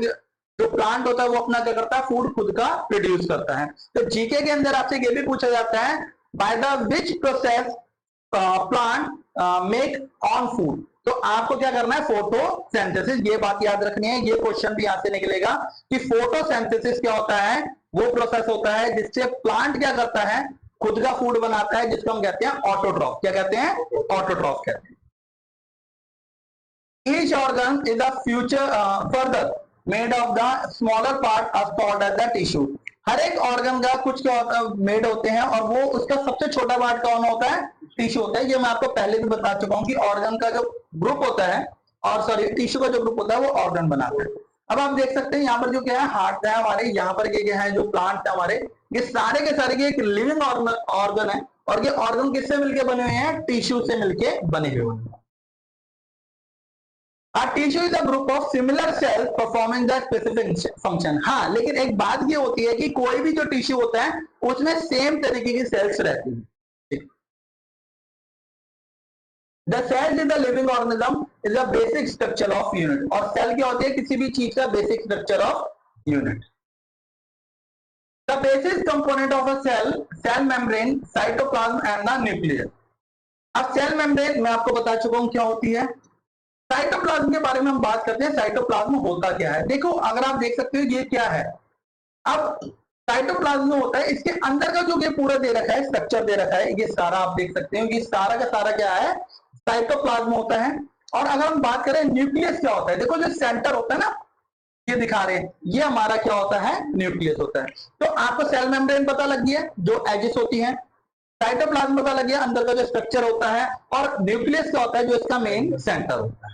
जो प्लांट होता है वो अपना क्या करता है, फूड खुद का प्रोड्यूस करता है। तो जीके के अंदर आपसे ये भी पूछा जाता है by the which process plant make on food. तो आपको क्या करना है, फोटोसिंथेसिस, ये बात याद रखनी है। ये क्वेश्चन भी यहां से निकलेगा कि फोटोसिंथेसिस क्या होता है, वो प्रोसेस होता है जिससे प्लांट क्या करता है, खुद का फूड बनाता है, जिसको हम कहते हैं ऑटोट्रॉफ। क्या कहते हैं, ऑटोट्रॉफ कहते हैं। Each organ is the future further made of the smaller part of called as the tissue. हर एक ऑर्गन का कुछ क्या होता है, मेड होते हैं, और वो उसका सबसे छोटा पार्ट कौन होता है, टिश्यू होता है। ये मैं आपको पहले भी बता चुका हूं कि ऑर्गन का जो ग्रुप होता है, और सॉरी टिश्यू का जो ग्रुप होता है वो ऑर्गन बनाता है। अब आप देख सकते हैं यहाँ पर जो क्या है, हार्ट है हमारे, यहाँ पर ये क्या है, जो प्लांट है हमारे, ये सारे के सारे एक लिविंग ऑर्गन है, और ये ऑर्गन किससे मिलके बने हुए हैं, टिश्यू से मिलके बने हुए हैं। A tissue is a group of similar cells performing the specific function। हाँ, लेकिन एक बात ये होती है कि कोई भी जो टिश्यू होता है उसमें सेम तरीके की सेल्स रहती है। The cells in the living organism is a basic structure of unit। और सेल क्या होती है, किसी भी चीज का basic structure of unit. The basic component of a cell, cell membrane, cytoplasm and the nucleus। अब सेल मेम्ब्रेन मैं आपको बता चुका हूं क्या होती है। साइटोप्लाज्म के बारे में हम बात करते हैं, साइटोप्लाज्म होता क्या है। देखो अगर आप देख सकते हो ये क्या है, अब साइटोप्लाज्म होता है, इसके अंदर का जो ये पूरा दे रखा है, स्ट्रक्चर दे रखा है, ये सारा आप देख सकते हो, ये सारा का सारा क्या है, साइटोप्लाज्म होता है। और अगर हम बात करें न्यूक्लियस क्या होता है, देखो जो सेंटर होता है ना, ये दिखा रहे हैं, ये हमारा क्या होता है, न्यूक्लियस होता है। तो आपको सेल मेम्ब्रेन पता लग गया, जो एजेस होती है, साइटोप्लाज्म पता लग गया, अंदर का जो स्ट्रक्चर होता है, और न्यूक्लियस क्या होता है, जो इसका मेन सेंटर होता है।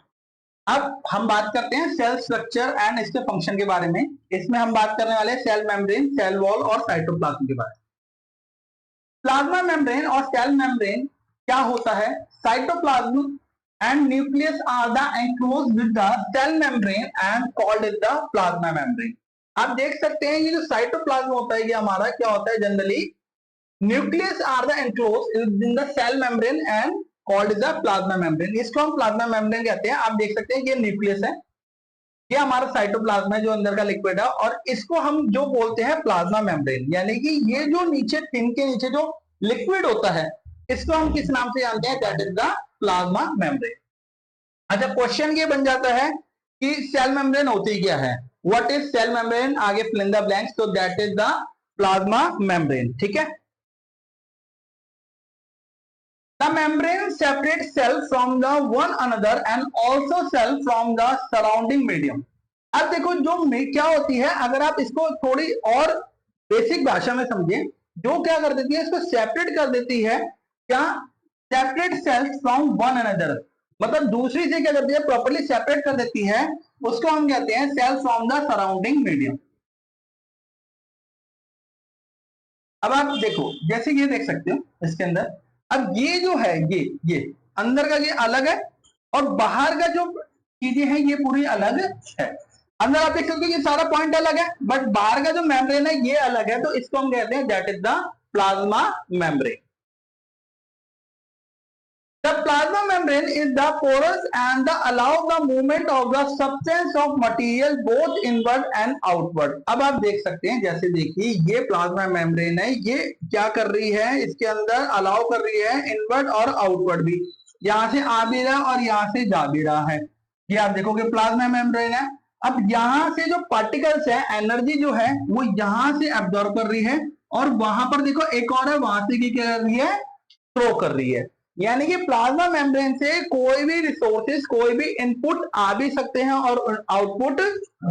अब हम बात करते हैं सेल स्ट्रक्चर एंड इसके फंक्शन के बारे में। इसमें हम बात करने वाले हैं सेल मेम्ब्रेन, सेल वॉल और साइटोप्लाज्म के बारे में। प्लाज्मा मेम्ब्रेन और सेल मेम्ब्रेन क्या होता है, cytoplasm and nucleus are the enclosed with the cell membrane and called is the plasma membrane. आप देख सकते हैं ये जो साइटोप्लाज्म होता है, ये हमारा क्या होता है, generally nucleus are the enclosed in the cell membrane and called is the plasma membrane. इसको हम प्लाज्मा मेम्ब्रेन कहते हैं। आप देख सकते हैं ये न्यूक्लियस है, ये हमारा साइटोप्लाज्म है जो अंदर का लिक्विड है, और इसको हम जो बोलते हैं प्लाज्मा मेम्ब्रेन, यानी कि ये जो नीचे टिन के नीचे जो लिक्विड होता है, इसको हम किस नाम से जानते हैं, that is the plasma membrane. अच्छा, क्वेश्चन ये बन जाता है कि सेल मेम्ब्रेन होती क्या है, व्हाट इज सेल मेम्ब्रेन, आगे फिल इन द ब्लैंक्स, तो that is the plasma membrane. ठीक है, the membrane separates cell from the one another and also cell from the surrounding medium। अब देखो जो क्या होती है, अगर आप इसको थोड़ी और बेसिक भाषा में समझें, जो क्या कर देती है, इसको सेपरेट कर देती है, क्या, separate cells from one another, मतलब दूसरी से क्या करती है, प्रॉपर्ली सेपरेट कर देती है, उसको हम कहते हैं cell from the surrounding medium. अब आप देखो, जैसे ये देख सकते हो इसके अंदर, अब ये जो है, ये अंदर का ये अलग है, और बाहर का जो चीजें हैं ये पूरी अलग है। अंदर आप देख सकते हो ये सारा पॉइंट अलग है, बट बाहर का जो मेम्ब्रेन है ये अलग है, तो इसको हम कहते हैं that is the plasma membrane. The plasma membrane is the porous and the allow the movement of the substance of material both inward and outward। अब आप देख सकते हैं, जैसे देखिए ये प्लाज्मा मेम्ब्रेन है, ये क्या कर रही है, इसके अंदर अलाउ कर रही है इनवर्ड और आउटवर्ड भी, यहां से आ भी रहा है और यहां से जा भी रहा है। ये आप देखोगे प्लाज्मा मेम्ब्रेन है। अब यहां से जो पार्टिकल्स है, एनर्जी जो है वो यहां से एब्जॉर्ब कर रही है, और वहां पर देखो एक और है, वहां से क्या कर रही है, थ्रो कर रही है। यानी कि प्लाज्मा मेम्ब्रेन से कोई भी रिसोर्सेज, कोई भी इनपुट आ भी सकते हैं और आउटपुट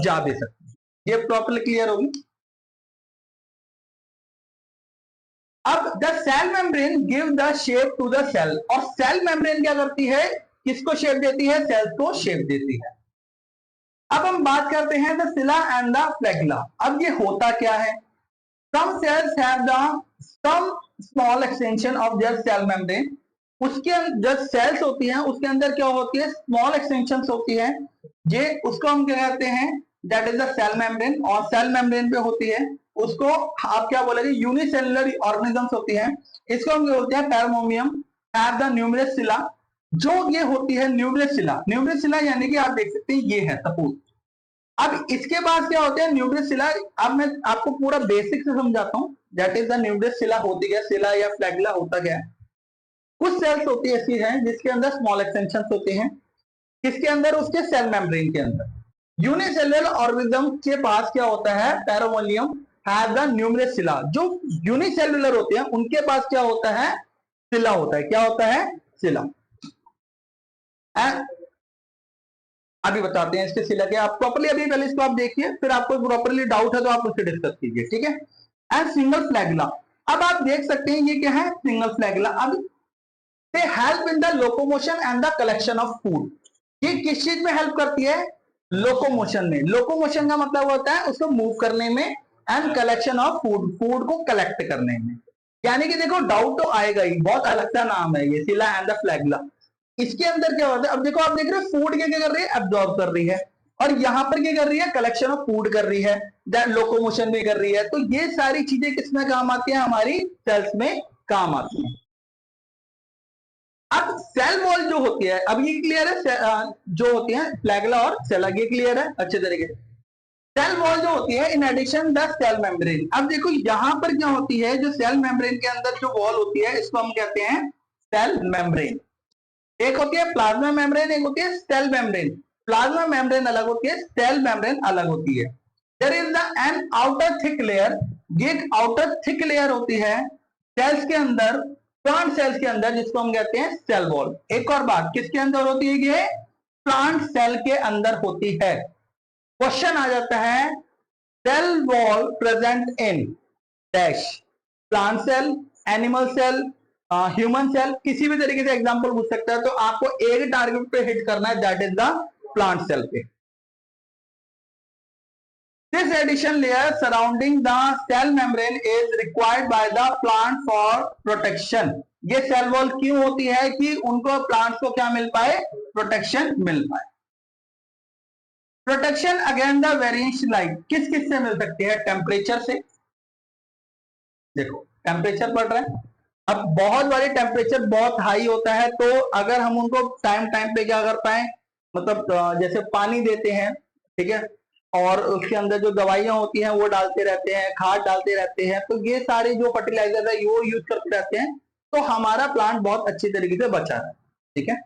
जा भी सकते हैं। ये प्रॉपर्ली क्लियर होगी। अब the cell membrane give the shape to the cell, और सेल मेम्ब्रेन क्या करती है, किसको शेप देती है, सेल्स को शेप देती है। अब हम बात करते हैं द सिला एंड द फ्लैगेला। अब ये होता क्या है, some cells have the some small extension of their cell membrane. उसके जो सेल्स होती हैं उसके अंदर क्या होती है, स्मॉल एक्सटेंशन होती है, ये उसको हम क्या कहते हैं, that is the cell membrane, और सेल मेम्ब्रेन पे होती है उसको आप क्या बोलेंगे, यूनिसेलुलर ऑर्गेनिजम्स होती हैं, इसको हम बोलते हैं पैरामोमियम हैव द न्यूमरस सिला। जो ये होती है न्यूमरस सिला, न्यूमरस सिला यानी कि आप देख सकते हैं ये है सपोज। अब इसके बाद क्या होते हैं न्यूमरस सिला, अब मैं आपको पूरा बेसिक से समझाता हूं। दैट इज द न्यूमरस सिला होती क्या, सिला या फ्लैगुला होता क्या है। कुछ सेल्स होती ऐसी हैं जिसके अंदर स्मॉल एक्सटेंशन होते हैं, किसके अंदर, उसके सेल मेम्ब्रेन के अंदर। यूनिसेलुलर ऑर्गेनिज्म के पास क्या होता है, पैरामोनियम हैव द न्यूमरस सिला। जो यूनिसेलुलर होते हैं उनके पास क्या होता है, सिला होता है। क्या होता है, सिला। अभी बताते हैं इसके सिला क्या, आप प्रॉपर्ली अभी पहले इसको आप देखिए, फिर आपको प्रॉपर्ली डाउट है तो आप उससे डिस्कस कीजिए, ठीक है। एंड सिंगल फ्लैगुला, अब आप देख सकते हैं ये क्या है, सिंगल फ्लैगुला। अब they help in the locomotion and the collection of food. ये किस चीज में हेल्प करती है, लोकोमोशन में। लोकोमोशन का मतलब होता है उसको मूव करने में, and collection of food, food को कलेक्ट करने में। यानी कि देखो डाउट तो आएगा ही, बहुत अलग सा नाम है ये, सिला एंड द फ्लैगुला। इसके अंदर क्या होता है, अब देखो आप देख रहे हो फूड क्या कर रही है, एब्जॉर्ब कर रही है, और यहां पर क्या कर रही है, कलेक्शन ऑफ फूड कर रही है, दैट लोकोमोशन भी कर रही है। तो ये सारी चीजें किसमें काम आती है, हमारी सेल्स में काम आती है। अब सेल वॉल जो होती है, अब ये क्लियर है, जो होती है फ्लैगुला और सेला, ये क्लियर है अच्छे तरीके से। सेल वॉल जो होती है in addition the cell membrane. अब देखो यहां पर क्या होती है, जो सेल मेम्ब्रेन के अंदर जो वॉल होती है इसको हम कहते हैं सेल मेम्ब्रेन। एक होती है प्लाज्मा मेम्ब्रेन, एक होती है सेल मेम्ब्रेन। प्लाज्मा मेम्ब्रेन अलग होती है, सेल मेम्ब्रेन अलग होती है। There is the an outer thick layer, ये आउटर थिक लेयर होती है सेल्स के अंदर, प्लांट सेल्स के अंदर, जिसको हम कहते हैं सेल वॉल। एक और बात, किसके अंदर होती है, ये प्लांट सेल के अंदर होती है। क्वेश्चन आ जाता है, cell wall present in dash, plant cell, animal cell, human cell, किसी भी तरीके से एग्जांपल पूछ सकता है। तो आपको एक टारगेट पे हिट करना है, that is the plant cell पे। This addition layer surrounding the cell membrane is required by the plant for protection. ये सेल वॉल क्यों होती है, कि उनको प्लांट्स को क्या मिल पाए, प्रोटेक्शन मिल पाए। Protection against the variation light किस किस से मिल सकती है, टेम्परेचर से। देखो टेम्परेचर बढ़ रहा है, अब बहुत बारी टेम्परेचर बहुत हाई होता है, तो अगर हम उनको टाइम टाइम पे क्या कर पाए, मतलब जैसे पानी देते हैं, ठीक है, और उसके अंदर जो दवाइयां होती हैं वो डालते रहते हैं, खाद डालते रहते हैं, तो ये सारे जो फर्टिलाइजर है वो यूज करते रहते हैं, तो हमारा प्लांट बहुत अच्छी तरीके से बचा है, ठीक है।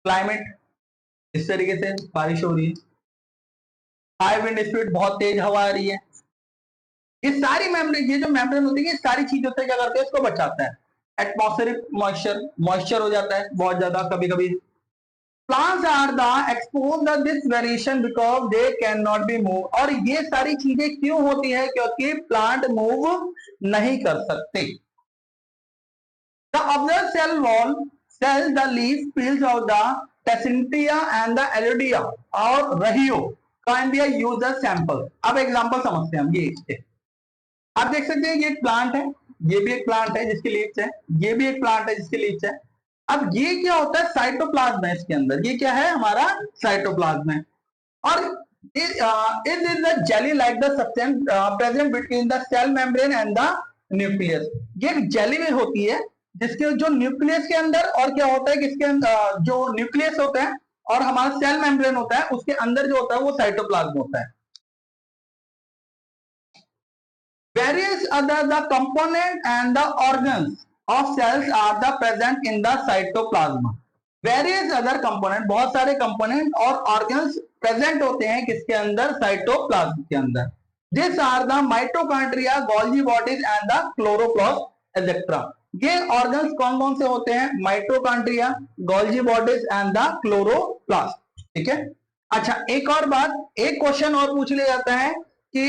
क्लाइमेट, इस तरीके से बारिश हो रही है, हाई विंड स्पीड, बहुत तेज हवा आ रही है, ये सारी मेम्ब्रेन, ये जो मेम्ब्रेन होती है, ये सारी चीजों से क्या करते हैं, इसको बचाता है। एटमॉस्फेरिक मॉइस्चर, मॉइस्चर हो जाता है बहुत ज्यादा कभी कभी। Plants are the expose this variation because they can not be move. और ये सारी चीजें क्यों होती है, क्योंकि प्लांट मूव नहीं कर सकते। The observe cell wall cell the leaf peels of the tradescantia and the elodea और rhoeo can be use the sample. अब एग्जांपल समझते हैं हम, ये आप देख सकते हैं ये एक प्लांट है, ये भी एक प्लांट है जिसकी लीव्स है, ये भी एक प्लांट है जिसकी लीव्स है। अब ये क्या होता है, साइटोप्लाज्म है इसके अंदर, ये क्या है, हमारा साइटोप्लाज्म है। और it is the jelly like the substance present between the cell membrane and the nucleus. ये जेली में होती है जिसके जो न्यूक्लियस के अंदर, और क्या होता है कि इसके जो न्यूक्लियस होता है और हमारा सेल मेम्ब्रेन होता है, उसके अंदर जो होता है वो साइटोप्लाज्म होता है। Various other the component and the organs of cells are the present in the cytoplasm. Various other component, बहुत सारे component और organs present होते हैं किसके अंदर, साइटोप्लाज्म के अंदर। These are the mitochondria, Golgi bodies and the chloroplast etc. ये organs कौन कौन से होते हैं, mitochondria, Golgi bodies and the chloroplast, ठीक है। अच्छा एक और बात, एक क्वेश्चन और पूछ लिया जाता है कि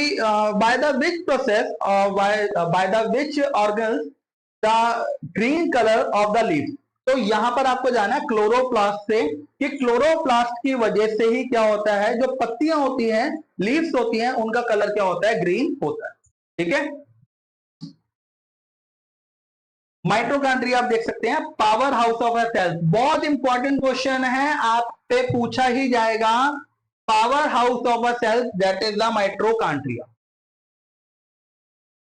by the which process or by the which organs the green color of the leaf। तो यहां पर आपको जाना है क्लोरोप्लास्ट से, कि क्लोरोप्लास्ट की वजह से ही क्या होता है, जो पत्तियां होती हैं, लीव्स होती हैं, उनका कलर क्या होता है, ग्रीन होता है, ठीक है। माइटोकॉन्ड्रिया आप देख सकते हैं, power house of a cell, बहुत इंपॉर्टेंट क्वेश्चन है, आप पे पूछा ही जाएगा। Power house of a cell that is the mitochondria.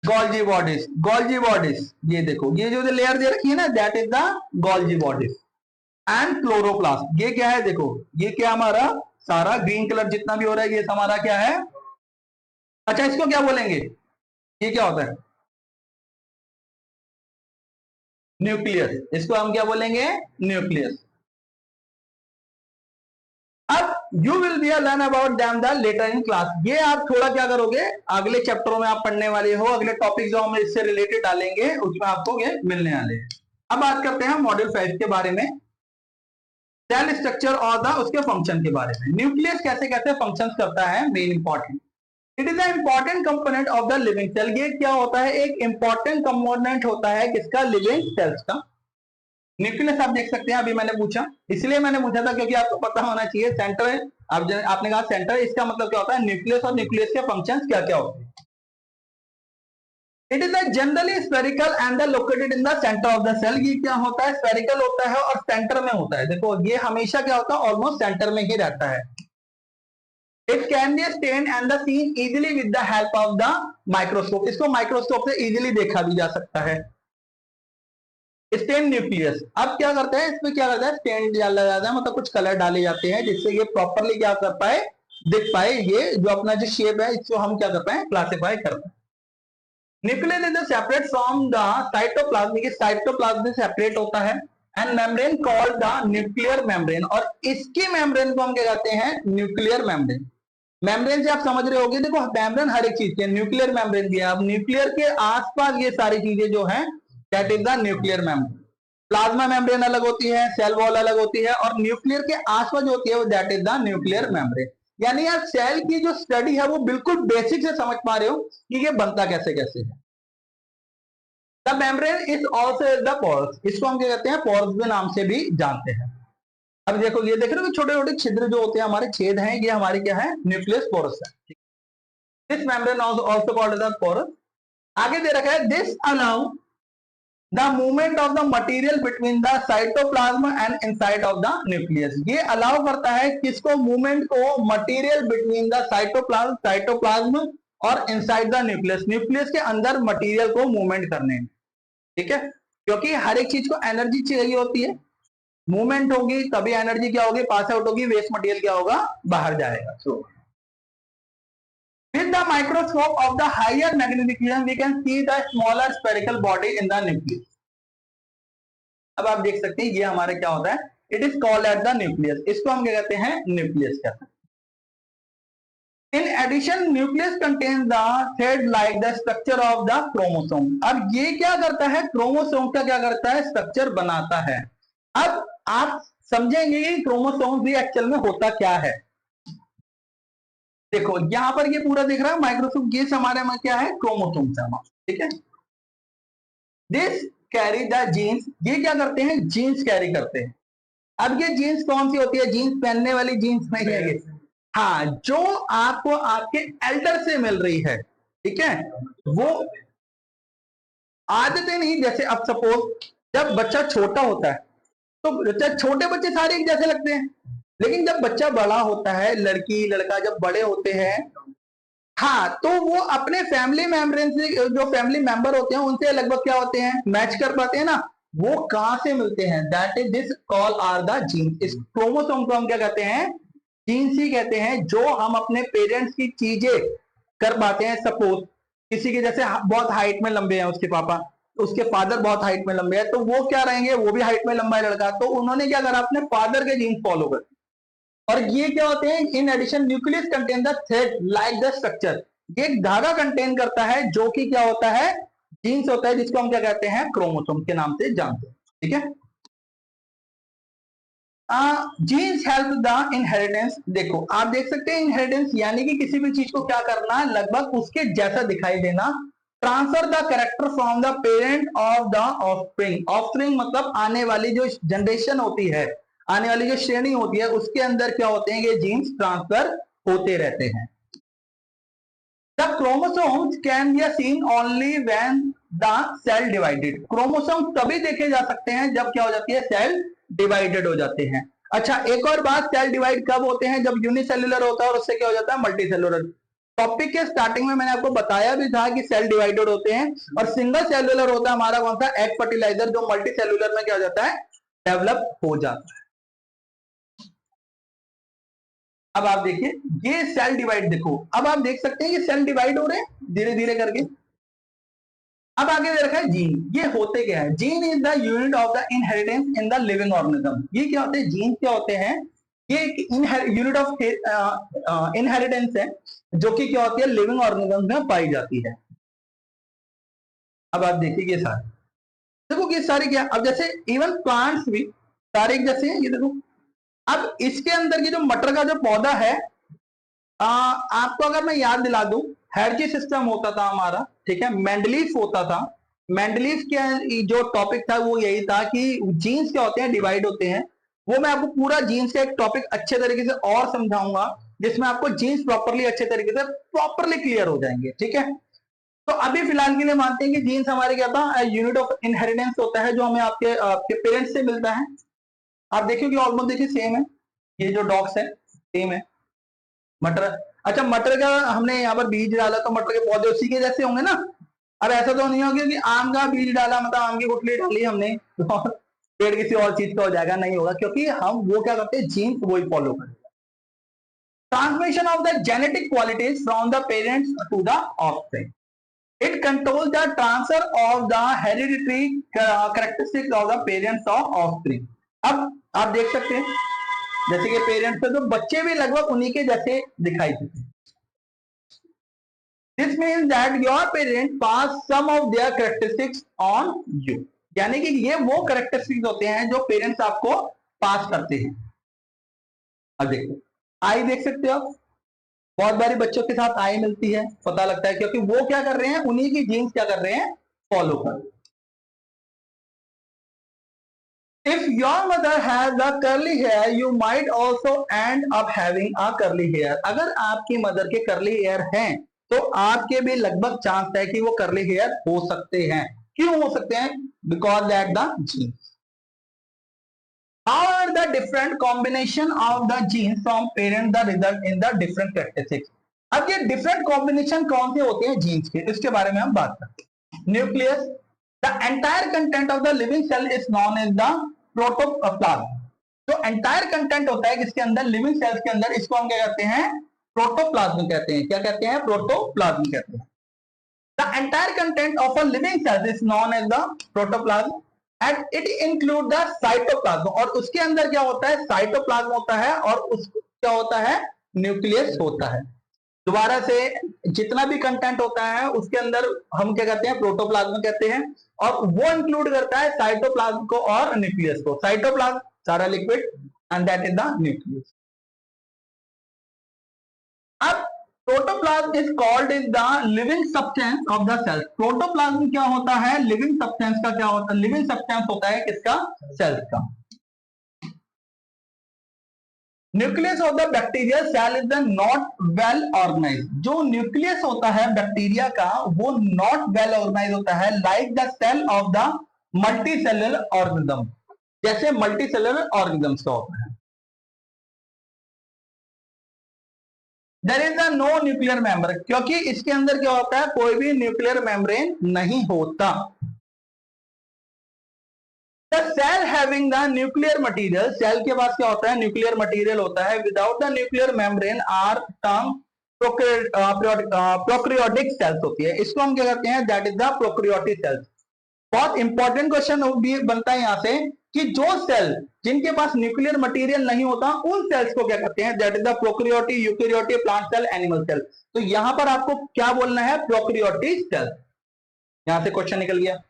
Golgi bodies, ये देखो ये जो लेयर दे रखी है ना, that is the Golgi bodies. And chloroplast, ये क्या है देखो, ये क्या हमारा सारा ग्रीन कलर जितना भी हो रहा है, ये हमारा क्या है, अच्छा इसको क्या बोलेंगे, ये क्या होता है, न्यूक्लियस, इसको हम क्या बोलेंगे, न्यूक्लियस। अब you will be learn about them the later in class, ये आप थोड़ा क्या करोगे, अगले चैप्टरों में आप पढ़ने वाले हो, अगले टॉपिक जो हम इससे रिलेटेड डालेंगे उसमें आपको ये मिलने वाले हैं। अब बात करते हैं मॉड्यूल 5 के बारे में, सेल स्ट्रक्चर और द उसके फंक्शन के बारे में। न्यूक्लियस कैसे कैसे फंक्शंस करता है, main important, it is the important component of the living cell, ये क्या होता है, एक इंपॉर्टेंट कंपोनेंट होता है किसका, लिविंग सेल्स का। न्यूक्लियस आप देख सकते हैं, अभी मैंने पूछा, इसलिए मैंने पूछा था क्योंकि आपको पता होना चाहिए, सेंटर है, आपने कहा सेंटर, इसका मतलब क्या होता है, न्यूक्लियस, और न्यूक्लियस के फंक्शंस क्या क्या होते हैं। It is generally spherical and located in the centre of the cell, ये क्या होता है, स्फेरिकल होता है और सेंटर में होता है, देखो ये हमेशा क्या होता है, ऑलमोस्ट सेंटर में ही रहता है। It can be stain and the seen easily with the help of the microscope, इसको माइक्रोस्कोप से इजीली देखा भी जा सकता है। स्टेन न्यूक्लियस, अब क्या करता है, इसमें क्या करता है, स्टेन डाला जाता है, मतलब कुछ कलर डाले जाते हैं जिससे ये प्रॉपरली क्या कर पाए, दिख पाए, ये जो अपना जो शेप है इसको हम क्या कर पाए, क्लासिफाई कर पाए। Nucleus is separate from the cytoplasm, ये साइटोप्लाज्म से सेपरेट होता है, and membrane called the nuclear membrane, और इसकी मेम्ब्रेन को हम क्या कहते हैं, न्यूक्लियर मेम्ब्रेन। मेम्ब्रेन से आप समझ रहे होगे, देखो मेम्ब्रेन हर एक चीज के, न्यूक्लियर मेम्ब्रेन भी है, अब न्यूक्लियर के आसपास ये सारी चीजें जो है, that is the nuclear membrane. Plasma membrane अलग होती है, सेल वॉल अलग होती है, और न्यूक्लियर के आसपास जो होती है वो that is the nuclear membrane. यानी आप सेल की जो स्टडी है वो बिल्कुल बेसिक से समझ पा रहे हो कि ये बनता कैसे कैसे है। The membrane is also the pores, इसको हम क्या कहते हैं, पोर्स के नाम से भी जानते हैं। अब देखो ये देख रहे हो छोटे छोटे छिद्र जो होते हैं, हमारे छेद हैं, ये हमारे क्या है, न्यूक्लियस पोरस है। This membrane also called the porous. आगे दे रखा है, this allow the movement of the material between the cytoplasm and inside of the nucleus, ये अलाउ करता है किसको, मूवमेंट को, मटेरियल बिटवीन द साइटोप्लाज्म और इनसाइड द न्यूक्लियस, न्यूक्लियस के अंदर मटेरियल को मूवमेंट करने में, ठीक है, क्योंकि हर एक चीज को एनर्जी चाहिए होती है, मूवमेंट होगी तभी एनर्जी क्या होगी, पास आउट होगी, वेस्ट मटेरियल क्या होगा, बाहर जाएगा। सो with the microscope of the higher magnification we can see the smaller spherical body in the nucleus। अब आप देख सकते हैं ये हमारा क्या होता है, it is called at the nucleus, इसको हम क्या कहते हैं, न्यूक्लियस कहते हैं। In addition nucleus contains the thread like the structure of the chromosome, अब ये क्या करता है, क्रोमोसोम का क्या करता है, स्ट्रक्चर बनाता है। अब आप समझेंगे कि क्रोमोसोम भी एक्चुअल में होता क्या है। देखो यहां पर ये पूरा दिख रहा है माइक्रोसोम, ये हमारे में क्या है, क्रोमोसोम, ठीक है। दिस कैरी द जीन्स, ये क्या करते हैं, जीन्स कैरी करते हैं। अब ये जीन्स कौन सी होती है, जीन्स पहनने वाली जीन्स नहीं है ये, हाँ, जो आपको आपके एल्डर से मिल रही है, ठीक है, वो आदतें नहीं, जैसे अब सपोज जब बच्चा छोटा होता है तो छोटे बच्चे सारे एक जैसे लगते हैं, लेकिन जब बच्चा बड़ा होता है, लड़की लड़का जब बड़े होते हैं, हाँ, तो वो अपने फैमिली मेंबर से, जो फैमिली मेंबर होते हैं उनसे लगभग क्या होते हैं, मैच कर पाते हैं ना, वो कहां से मिलते हैं, that is this call are the genes. इस क्रोमोसोम को हम क्या कहते हैं, जीन्स ही कहते हैं, जो हम अपने पेरेंट्स की चीजें कर पाते हैं। सपोज किसी के जैसे बहुत हाइट में लंबे हैं उसके पापा, उसके फादर बहुत हाइट में लंबे हैं, तो वो क्या रहेंगे, वो भी हाइट में लंबा है लड़का, तो उन्होंने क्या करा, अपने फादर के जीन्स फॉलो कर। और ये क्या होते हैं, in addition nucleus contain the thread like the structure, ये एक धागा कंटेन करता है जो कि क्या होता है, जीन्स होता है, जिसको हम क्या कहते हैं, क्रोमोसोम के नाम से जानते हैं, ठीक है। जीन्स हेल्प द इनहेरिटेंस, देखो आप देख सकते हैं इनहेरिटेंस यानी कि किसी भी चीज को क्या करना, लगभग उसके जैसा दिखाई देना। Transfer the character from the parent of the offspring, offspring मतलब आने वाली जो जनरेशन होती है, आने वाली जो श्रेणी होती है, उसके अंदर क्या होते हैं, ये जीन्स ट्रांसफर होते रहते हैं। The chromosomes can be seen only when the cell divided, chromosome तभी देखे जा सकते हैं जब क्या हो जाती है, सेल डिवाइडेड हो जाते हैं। अच्छा, एक और बात, सेल डिवाइड कब होते हैं? जब यूनिसेल्युलर होता है और उससे क्या हो जाता है? मल्टीसेल्युलर। टॉपिक के स्टार्टिंग में मैंने आपको बताया भी था कि सेल डिवाइडेड होते हैं, और सिंगल सेल्युलर होता है हमारा कौन सा? एग फर्टिलाइजर, जो मल्टी सेल्युलर में क्या हो जाता है? डेवलप हो जाता है। अब आप देखिए ये सेल डिवाइड, देखो अब आप देख सकते हैं ये सेल डिवाइड हो रहे हैं धीरे धीरे करके। अब आगे दे रखा है जीन। ये होते क्या है? Gene is the unit of the inheritance in the living organism. ये क्या होते हैं? जीन क्या होते हैं? ये एक यूनिट ऑफ इनहेरिटेंस है, जो कि क्या होती है? लिविंग ऑर्गेनिज्म में पाई जाती है। अब आप देखिए ये सारे, देखो ये सारे क्या, अब जैसे इवन प्लांट्स भी सारे जैसे हैं, ये देखो। अब इसके अंदर ये जो मटर का जो पौधा है, आपको अगर मैं याद दिला दूं, हेर्जी सिस्टम होता था हमारा, ठीक है, मेंडलीफ होता था। मेंडलीफ के जो टॉपिक था वो यही था कि जीन्स क्या होते हैं? डिवाइड होते हैं। वो मैं आपको पूरा जीन्स का एक टॉपिक अच्छे तरीके से और समझाऊंगा, जिसमें आपको जीन्स प्रॉपरली अच्छे तरीके से प्रॉपरली क्लियर हो जाएंगे, ठीक है। तो अभी फिलहाल के लिए मानते हैं कि जीन्स हमारे क्या था? यूनिट ऑफ इनहेरिटेंस होता है, जो हमें आपके पेरेंट्स से मिलता है। आप देखिए कि ऑलमोस्ट देखिए सेम है, ये जो डॉग्स है सेम है। मटर, अच्छा मटर का हमने यहाँ पर बीज डाला तो मटर के पौधे उसी के जैसे होंगे ना। अब ऐसा तो नहीं होगा कि आम का बीज डाला, मतलब आम की गुठली डाली हमने और पेड़ किसी और चीज का हो जाएगा, नहीं होगा, क्योंकि हम वो क्या करते हैं? जीन्स वही फॉलो करेंगे। Transmission of the genetic qualities from the parents to the offspring. It control the transfer of the hereditary characteristics of the parents of offspring. अब आप देख सकते हैं जैसे कि पेरेंट्स से तो बच्चे भी लगभग उन्हीं के जैसे दिखाई देते हैं। This means that your parents pass some of their characteristics on you. यानी कि ये वो कैरेक्टरिस्टिक्स होते हैं जो पेरेंट्स आपको पास करते हैं। अब देखो आई देख सकते हो आप, बहुत बारी बच्चों के साथ आई मिलती है, पता लगता है, क्योंकि वो क्या कर रहे हैं? उन्हीं की जीन्स क्या कर रहे हैं? फॉलो कर रहे हैं। If your mother has a curly hair, you might also end up having a curly hair. अगर आपकी मदर के कर्ली हेयर हैं, तो आपके भी लगभग चांस है कि वो कर्ली हेयर हो सकते हैं। क्यों हो सकते हैं? Because that the genes. However, the different combination of the genes from parents the result in the different characteristics. अब ये डिफरेंट कॉम्बिनेशन कौन से होते हैं जीन्स के, इसके बारे में हम बात करते हैं। Nucleus, the entire content of the living cell is known as the protoplasm. जो एंटायर कंटेंट होता है किसके अंदर? लिविंग सेल्स के अंदर, इसको हम क्या कहते हैं? प्रोटोप्लाज्म कहते हैं। क्या कहते हैं? प्रोटोप्लाज्म कहते हैं। The entire content of a living cell is known as the protoplasm and it include the cytoplasm. और उसके अंदर क्या होता है? साइटोप्लाज्म होता है, और उसको क्या होता है? न्यूक्लियस होता है। दोबारा से, जितना भी कंटेंट होता है उसके अंदर हम क्या कहते हैं? प्रोटोप्लाज्म कहते हैं, और वो इंक्लूड करता है साइटोप्लाज्म को और न्यूक्लियस को। साइटोप्लाज्म सारा liquid and that is the nucleus. अब protoplasm is called is the living substance of the cell. Protoplasm क्या होता है? लिविंग सब्सटेंस का क्या होता है? लिविंग सब्सटेंस होता है किसका? सेल्स का। Nucleus of the bacteria cell is the not well organise. जो न्यूक्लियस होता है बैक्टीरिया का, वो नॉट वेल ऑर्गेनाइज होता है, like the cell of the multi cellular organism, जैसे मल्टी सेलुलर ऑर्गेनिज्म का होता है। There is a no nuclear membrane, क्योंकि इसके अंदर क्या होता है? कोई भी न्यूक्लियर मेम्ब्रेन नहीं होता। The cell having the nuclear material, cell के पास क्या होता है? न्यूक्लियर मटेरियल होता है। Without the nuclear membrane are term prokaryotic cells होती है। इसको हम क्या कहते हैं? That is the prokaryotic cells. बहुत इंपॉर्टेंट क्वेश्चन भी बनता है यहाँ से कि जो सेल जिनके पास न्यूक्लियर मटेरियल नहीं होता, उन सेल्स को क्या कहते हैं? That is the prokaryotic, eukaryotic, plant cell, animal cell. तो यहां पर आपको क्या बोलना है? Prokaryotic cell. यहां से क्वेश्चन निकल गया।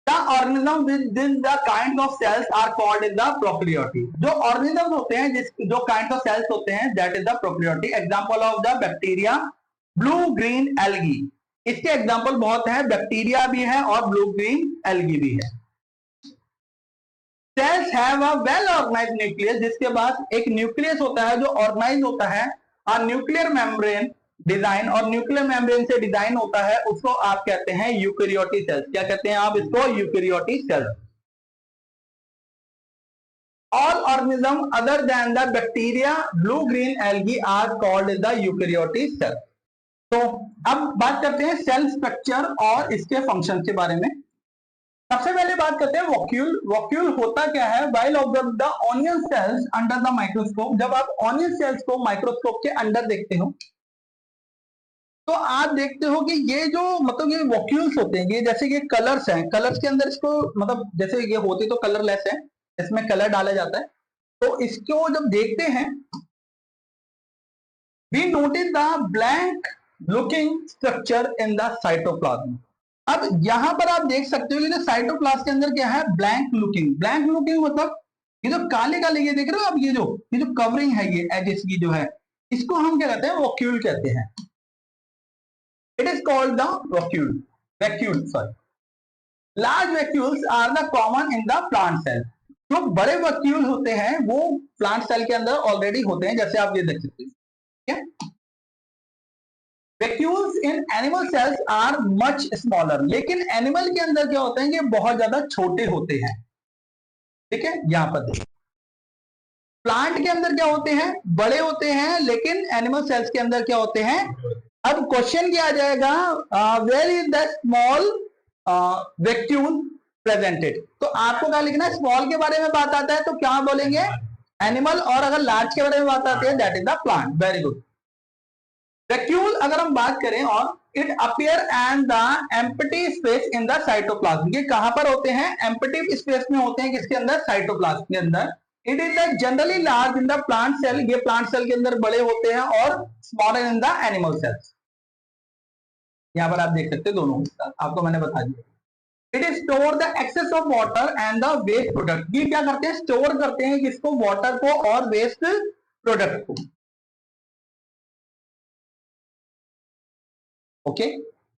Organism with the kind of cells are called in the prokaryotic. जो ऑर्गेनिज्म होते हैं, जो काइंड ऑफ सेल्स होते हैं, that is the prokaryotic. Example of the bacteria, blue green algae. इसके एग्जांपल बहुत है, बैक्टीरिया भी है और ब्लू ग्रीन एल्गी भी है। Cells have a well organized nucleus, जिसके पास एक न्यूक्लियस होता है जो ऑर्गेनाइज होता है। और न्यूक्लियर मेम्ब्रेन डिजाइन, और न्यूक्लियर मेम्ब्रेन से डिजाइन होता है, उसको आप कहते हैं यूकैरियोटिक सेल्स। क्या कहते हैं आप इसको? Eukaryotic cells. all organism other than the bacteria, blue green algae are called the eukaryotic cell. तो अब बात करते हैं सेल स्ट्रक्चर और इसके फंक्शन के बारे में। सबसे पहले बात करते हैं वॉक्यूल। वॉक्यूल होता क्या है? While observe the onion sales under the microscope, जब आप ऑनियन सेल्स को माइक्रोस्कोप के अंदर देखते हो तो आप देखते हो कि ये जो मतलब ये वॉक्यूल्स होते हैं, ये जैसे ये कलर्स हैं, कलर्स के अंदर इसको मतलब जैसे ये होती तो कलरलेस है, इसमें कलर डाला जाता है, तो इसको जब देखते हैं we notice the blank looking structure in the cytoplasm. अब यहां पर आप देख सकते हो कि जो साइटोप्लाज्म के अंदर क्या है? Blank looking. ब्लैंक लुकिंग मतलब ये जो काले काले ये देख रहे हो आप, ये जो कवरिंग है, ये एजेस की जो है, इसको हम क्या कहते हैं? वॉक्यूल कहते हैं। It is called the vacuole, vacuole sorry. Large vacuoles are the common in the plant cell. जो बड़े वैक्यूल होते हैं वो प्लांट सेल के अंदर ऑलरेडी होते हैं, जैसे आप ये देख सकते हैं। Vacuoles in animal cells are much smaller, लेकिन एनिमल के अंदर क्या होते हैं? ये बहुत ज्यादा छोटे होते हैं। ठीक है, यहां पर देखिए प्लांट के अंदर क्या होते हैं? बड़े होते हैं, लेकिन एनिमल सेल्स के अंदर क्या होते हैं? अब क्वेश्चन क्या आ जाएगा? Where is the small vacuole presented? तो आपको क्या लिखना है? स्मॉल के बारे में बात आता है तो क्या बोलेंगे? एनिमल, और अगर लार्ज के बारे में बात आती है that is the plant. Very good. Vacuole अगर हम बात करें, और it appear and the empty space in the cytoplasm. ये कहां पर होते हैं? एम्प्टी स्पेस में होते हैं। किसके अंदर? साइटोप्लाज्म के अंदर। It is the generally large in the plant cell, ये प्लांट सेल के अंदर बड़े होते हैं, और smaller in the animal cells. यहां पर आप देख सकते हैं दोनों, आपको मैंने बता दिया। It is store the excess of water and the waste product. ये क्या करते हैं? स्टोर करते हैं किसको? वाटर को और वेस्ट प्रोडक्ट को। Okay,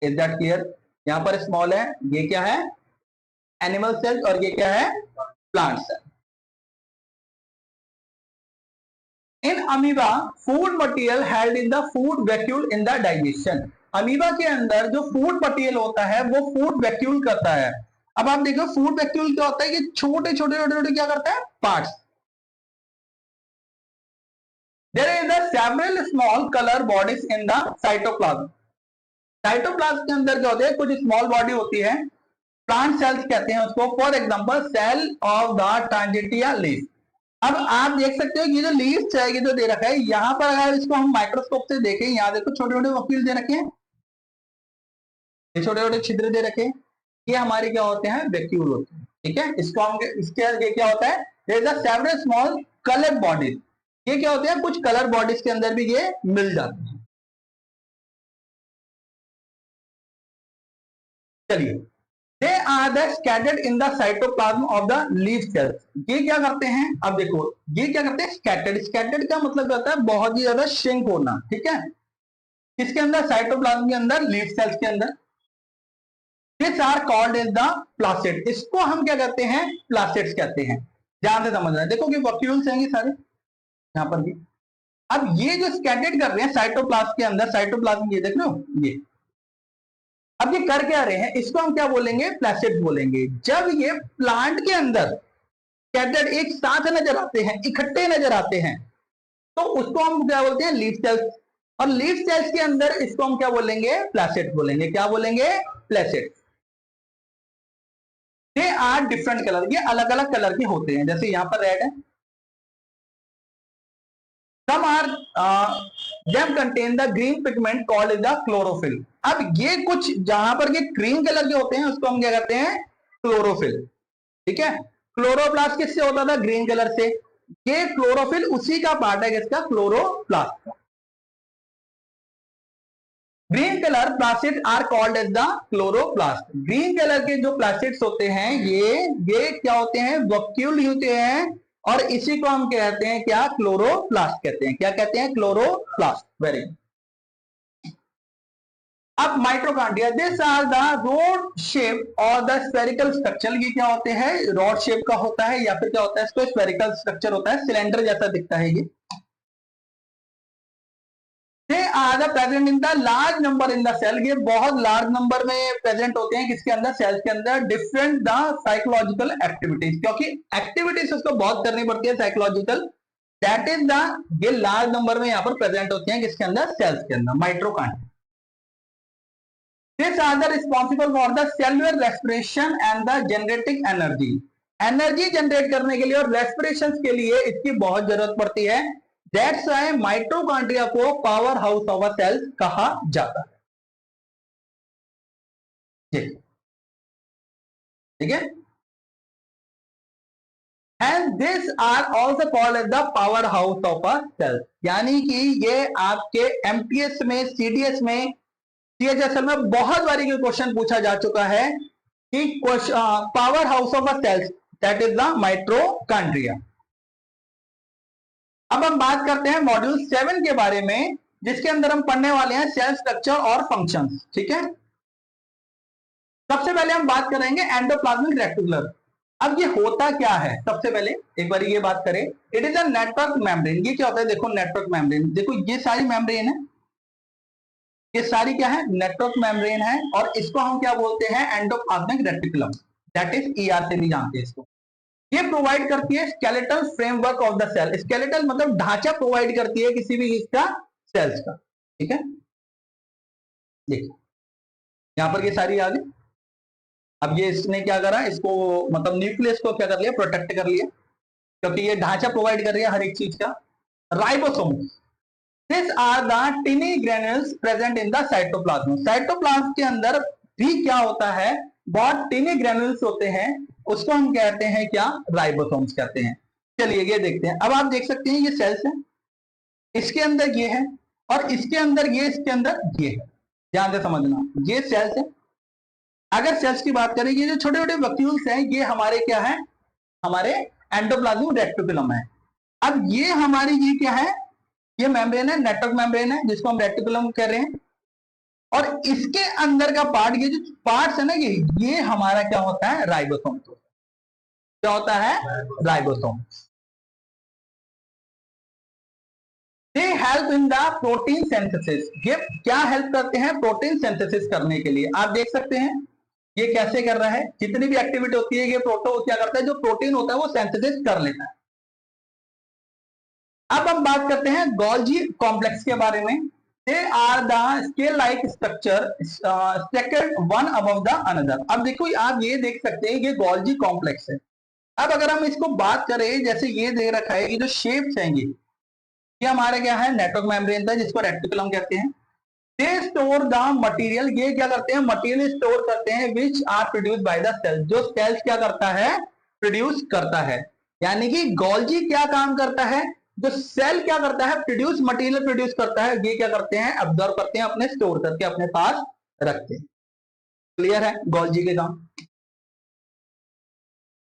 is that clear? यहां पर स्मॉल है, ये क्या है? एनिमल सेल, और ये क्या है? Plant cell. In amoeba food material held in the food vacuole in the digestion. Amoeba के अंदर जो फूड मटेरियल होता है वो फूड वैक्यूल करता है। अब आप देखो फूड वैक्यूल क्या होता है कि छोटे छोटे छोटे छोटे क्या करता है? Parts. There is the several small colour bodies in the cytoplasm. Cytoplasm के अंदर क्या होते हैं? कुछ स्मॉल बॉडी होती है, प्लांट सेल्स कहते हैं उसको। For example cell of the tradescantia leaf. अब आप देख सकते हो ये जो लीव्स है, ये जो दे रखा है, यहां पर अगर इसको हम माइक्रोस्कोप से देखें, यहां देखो छोटे छोटे वकील दे रखे हैं, ये छोटे छोटे छिद्र दे रखे हैं, ये हमारे क्या होते हैं? वैक्यूल होते हैं। ठीक है, इसको हम इसके आगे क्या होता है? There is a several small colour bodies. ये क्या होते हैं? कुछ कलर बॉडीज के अंदर भी ये मिल जाते हैं। चलिए, they are the scattered in the cytoplasm of the leaf cells. ये क्या करते हैं? अब देखो ये क्या करते हैं? स्कैटर्ड। स्कैटर्ड का मतलब होता है बहुत ही ज्यादा श्रिंक होना। ठीक है, किसके अंदर? साइटोप्लाज्म के अंदर, लीफ सेल्स के अंदर। This are called is the plastid. इसको हम क्या कहते हैं? प्लासेड्स कहते हैं। ध्यान से समझना है। देखो कि वक्यूल्स हैं ये सारे यहां पर भी। अब ये जो स्कैटर्ड कर रहे हैं साइटोप्लाज्म के अंदर, साइटोप्लाज्म ये देख लो, ये अब ये कर क्या रहे हैं? इसको हम क्या बोलेंगे? प्लासेड बोलेंगे। जब ये प्लांट के अंदर स्कैटर्ड एक साथ नजर आते हैं, इकट्ठे नजर आते हैं, तो उसको हम क्या बोलते हैं? Leaf cells. और लीफ सेल्स के अंदर इसको हम क्या बोलेंगे? प्लासेड बोलेंगे। क्या बोलेंगे? प्लासेड। दे आर डिफरेंट कलर, ये अलग अलग कलर के होते हैं। जैसे यहां पर रेड है, some are them contain the green pigment called is the chlorophyll। अब ये कुछ जहां पर ये ग्रीन कलर के होते हैं उसको हम क्या कहते हैं? क्लोरोफिल। ठीक है, क्लोरोप्लास्ट किससे होता था? ग्रीन कलर से। ये क्लोरोफिल उसी का पार्ट है किसका? क्लोरोप्लास्ट का। Green colour plastid are called as the chloroplast. Green colour के जो प्लास्टिड्स होते हैं ये क्या होते हैं? वैक्यूल होते हैं, और इसी को हम कहते हैं क्या? क्लोरोप्लास्ट कहते हैं। क्या कहते हैं? क्लोरोप्लास्ट। Very good. अब mitochondria, this are the rod shape और द स्फेरिकल स्ट्रक्चर। ये क्या होते हैं? रॉड शेप का होता है, या फिर क्या होता है? इसको स्फेरिकल स्ट्रक्चर होता है, सिलेंडर जैसा दिखता है ये। They are the present in the large number in the cell, ये बहुत लार्ज नंबर में प्रेजेंट होते हैं किसके अंदर, सेल्स के अंदर। डिफरेंट द साइकोलॉजिकल एक्टिविटीज, क्योंकि एक्टिविटीज उसको बहुत करनी पड़ती है साइकोलॉजिकल, दैट इज द, ये लार्ज नंबर में यहाँ पर प्रेजेंट होते हैं किसके अंदर, सेल्स के अंदर, mitochondria. These are the responsible for the cellular respiration and the generating energy. Energy generate करने के लिए और रेस्पिरेशन के लिए इसकी बहुत जरूरत पड़ती है। दैट्स व्हाई माइटोकॉन्ड्रिया को power house of a cell कहा जाता है। ठीक है, and this are also called as the power house of a cell, यानी कि ये आपके एमटीएस में, सीडीएस में, सीएचएसएल में बहुत बारी के क्वेश्चन पूछा जा चुका है कि power house of a cell that is the mitochondria. अब हम बात करते हैं मॉड्यूल 7 के बारे में, जिसके अंदर हम पढ़ने वाले हैं सेल स्ट्रक्चर और फंक्शंस। ठीक है, सबसे पहले हम बात करेंगे एंडोप्लाज्मिक रेटिकुलम। अब ये होता क्या है, सबसे पहले एक बार ये बात करें, it is a network membrane. ये क्या होता है, देखो नेटवर्क मेम्ब्रेन, देखो ये सारी मेम्ब्रेन है, ये सारी क्या है, नेटवर्क मेम्ब्रेन है, और इसको हम क्या बोलते हैं, endoplasmic reticulum, that is ER से भी जानते हैं इसको। ये प्रोवाइड करती है skeletal framework of the cell, skeletal मतलब ढांचा प्रोवाइड करती है किसी भी इसका, सेल्स का। ठीक है, देखिए यहां पर ये सारी आ गई। अब ये इसने क्या करा, इसको मतलब न्यूक्लियस को क्या कर लिया, प्रोटेक्ट कर लिया, क्योंकि ये ढांचा प्रोवाइड कर रही है हर एक चीज का। Ribosome, this are the tiny granules present in the cytoplasm. Cytoplasm के अंदर भी क्या होता है, बहुत टिनी ग्रेन्यूल्स होते हैं, उसको हम कहते हैं क्या, राइबोसोम्स कहते हैं। चलिए ये देखते हैं। अब आप देख सकते हैं ये सेल्स है, इसके अंदर ये है, और इसके अंदर ये, इसके अंदर ये है, ध्यान से समझना, ये सेल्स है। अगर सेल्स की बात करें, ये जो छोटे छोटे वैक्यूल्स हैं, ये हमारे क्या है, हमारे एंडोप्लाज्मिक रेटिकुलम है। अब ये हमारी ये क्या है, ये मेम्ब्रेन है, नेटवर्क मेम्ब्रेन है, जिसको हम रेटिकुलम कह रहे हैं, और इसके अंदर का पार्ट, ये जो पार्ट्स है ना, ये हमारा क्या होता है, राइबोसोम। क्या होता है, ribosome. They help in the protein synthesis, ये क्या हेल्प करते हैं, प्रोटीन सिंथेसिस करने के लिए। आप देख सकते हैं ये कैसे कर रहा है, जितनी भी एक्टिविटी होती है, ये प्रोटो क्या करता है, जो प्रोटीन होता है वो सिंथेसिस कर लेता है। अब हम बात करते हैं गोल्जी कॉम्प्लेक्स के बारे में। They are the scale like structure stacked one above the another. अब देखो आप ये देख सकते हैं, ये गोल्जी कॉम्प्लेक्स है। अब अगर हम इसको बात करें, जैसे ये दे रखा है, ये जो शेप्स हैं, ये हमारे क्या है, नेटवर्क मेम्ब्रेन था, जिसको रेटिकुलम कहते हैं। दे स्टोर द मटेरियल, ये क्या करते हैं, मटेरियल स्टोर करते हैं, which are produce by the cell, जो सेल्स क्या करता है, प्रोड्यूस करता है। यानी कि गोल्जी क्या काम करता है, जो सेल क्या करता है, प्रोड्यूस, मटेरियल प्रोड्यूस करता है, ये क्या करते हैं, ऑब्जर्व करते हैं, अपने स्टोर करके अपने पास रखते हैं। क्लियर है गोल्जी के काम।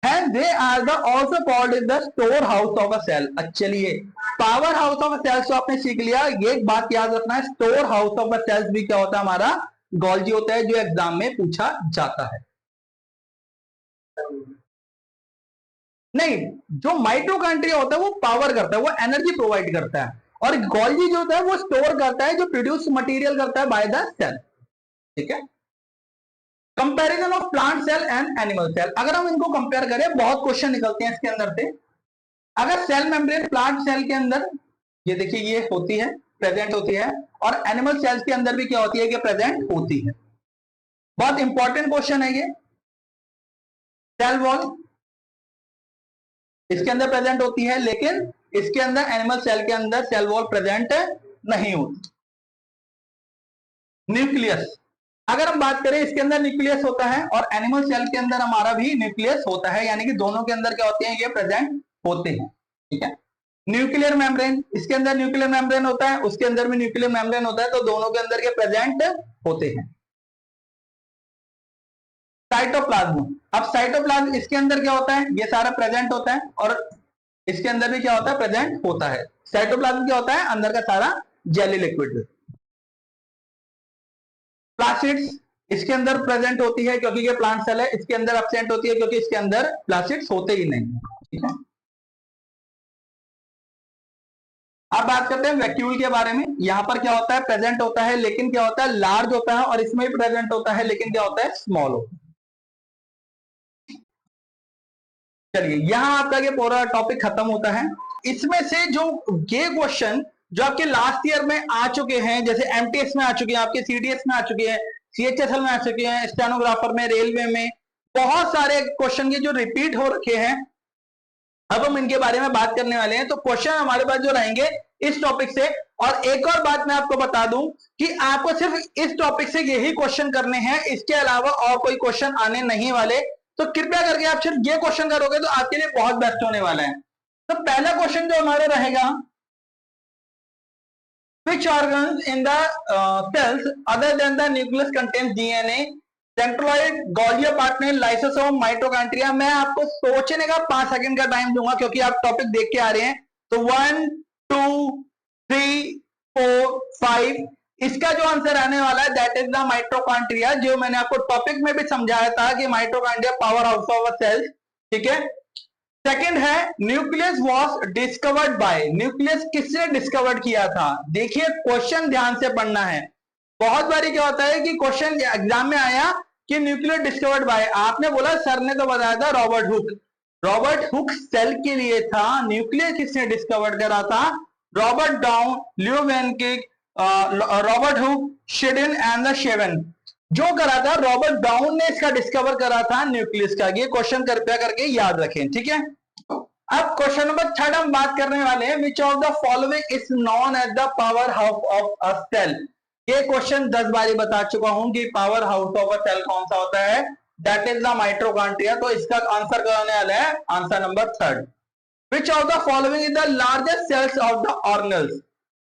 And they are the also called in the storehouse of a cell। चलिए power house of a cells तो आपने सीख लिया, ये एक बात याद रखना है, store house of a cells भी क्या होता है, हमारा गोल्जी होता है, जो एग्जाम में पूछा जाता है। नहीं, जो माइटोकॉन्ड्रिया होता है वो पावर करता है, वो एनर्जी प्रोवाइड करता है, और गोल्जी जो होता है वो स्टोर करता है, जो प्रोड्यूस मटेरियल करता है बाय द सेल। ठीक है, comparison of plant cell and animal cell, अगर हम इनको कंपेयर करें, बहुत क्वेश्चन निकलते हैं इसके अंदर से। अगर सेल मेम्ब्रेन प्लांट सेल के अंदर, ये देखिए ये होती है, प्रेजेंट होती है, और एनिमल सेल्स के अंदर भी क्या होती है, कि प्रेजेंट होती है। बहुत इंपॉर्टेंट क्वेश्चन है ये। सेल वॉल इसके अंदर प्रेजेंट होती है, लेकिन इसके अंदर एनिमल सेल के अंदर सेल वॉल प्रेजेंट नहीं होती। न्यूक्लियस, अगर हम बात करें, इसके अंदर न्यूक्लियस होता है, और एनिमल सेल के अंदर हमारा भी न्यूक्लियस होता है, यानी कि दोनों के अंदर क्या होते हैं, ये प्रेजेंट होते हैं। ठीक है, न्यूक्लियर मेम्ब्रेन, इसके अंदर न्यूक्लियर मेम्ब्रेन होता है, उसके अंदर भी न्यूक्लियर मेम्ब्रेन होता है, तो दोनों के अंदर के प्रेजेंट होते हैं। साइटोप्लाज्म, अब साइटोप्लाज्म इसके अंदर क्या होता है, ये सारा प्रेजेंट होता है, और इसके अंदर भी क्या होता है, प्रेजेंट होता है। साइटोप्लाज्म क्या होता है, अंदर का सारा जेली लिक्विड। प्लासिड्स इसके अंदर प्रेजेंट होती है, क्योंकि ये प्लांट सेल है, इसके अंदर एब्सेंट होती है, क्योंकि इसके अंदर प्लासिड्स होते ही नहीं। ठीक है, अब बात करते हैं वैक्यूल के बारे में। यहाँ पर क्या होता है, प्रेजेंट होता है लेकिन क्या होता है, लार्ज होता है, और इसमें भी प्रेजेंट होता है लेकिन क्या होता है, स्मॉल होता है। चलिए यहाँ आपका ये पूरा टॉपिक खत्म होता है। इसमें से जो ये क्वेश्चन जो आपके लास्ट ईयर में आ चुके हैं, जैसे एमटीएस में आ चुके हैं, आपके सीडीएस में आ चुके हैं, सीएचएसएल में आ चुके हैं, स्टेनोग्राफर में, रेलवे में, बहुत सारे क्वेश्चन ये जो रिपीट हो रखे हैं, अब हम इनके बारे में बात करने वाले हैं। तो क्वेश्चन हमारे पास जो रहेंगे इस टॉपिक से। और एक और बात मैं आपको बता दूं कि आपको सिर्फ इस टॉपिक से यही क्वेश्चन करने हैं, इसके अलावा और कोई क्वेश्चन आने नहीं वाले। तो कृपया करके आप सिर्फ ये क्वेश्चन करोगे तो आपके लिए बहुत बेस्ट होने वाला है। तो पहला क्वेश्चन जो हमारा रहेगा, which organs in the cells other than the nucleus contains DNA, centroid, Golgi partner, lysosome, mitochondria. मैं आपको सोचने का 5 सेकंड का टाइम दूंगा क्योंकि आप टॉपिक देख के आ रहे हैं। तो 1 2 3 4 5, इसका जो आंसर आने वाला है दैट इज द माइटोकॉन्ड्रिया, जो मैंने आपको टॉपिक में भी समझाया था कि mitochondria power house of a cell. ठीक है। सेकंड है, nucleus was discovered by, nucleus किसने डिस्कवर्ड किया था। देखिए क्वेश्चन ध्यान से पढ़ना है। बहुत बारी क्या होता है कि क्वेश्चन एग्जाम में आया कि न्यूक्लियस डिस्कवर्ड बाय, आपने बोला सर ने तो बताया था Robert Hooke. Robert Hooke cell के लिए था, न्यूक्लियस किसने डिस्कवर्ड करा था, रॉबर्ट डाउन, Leeuwenhoek, Robert Hooke, Schleiden and the Schwann. जो करा था रॉबर्ट डाउन ने इसका डिस्कवर करा था न्यूक्लियस का। ये क्वेश्चन कृपया करके याद रखें। ठीक है। अब क्वेश्चन नंबर 3 हम बात करने वाले हैं, which of the following is known as the power house of a cell. ये क्वेश्चन 10 बारी बता चुका हूं कि power house of a cell कौन सा होता है, दैट इज द माइटोकॉन्ड्रिया। तो इसका आंसर कराने वाला है answer number 3। Which of the following is the largest cells of the organelles,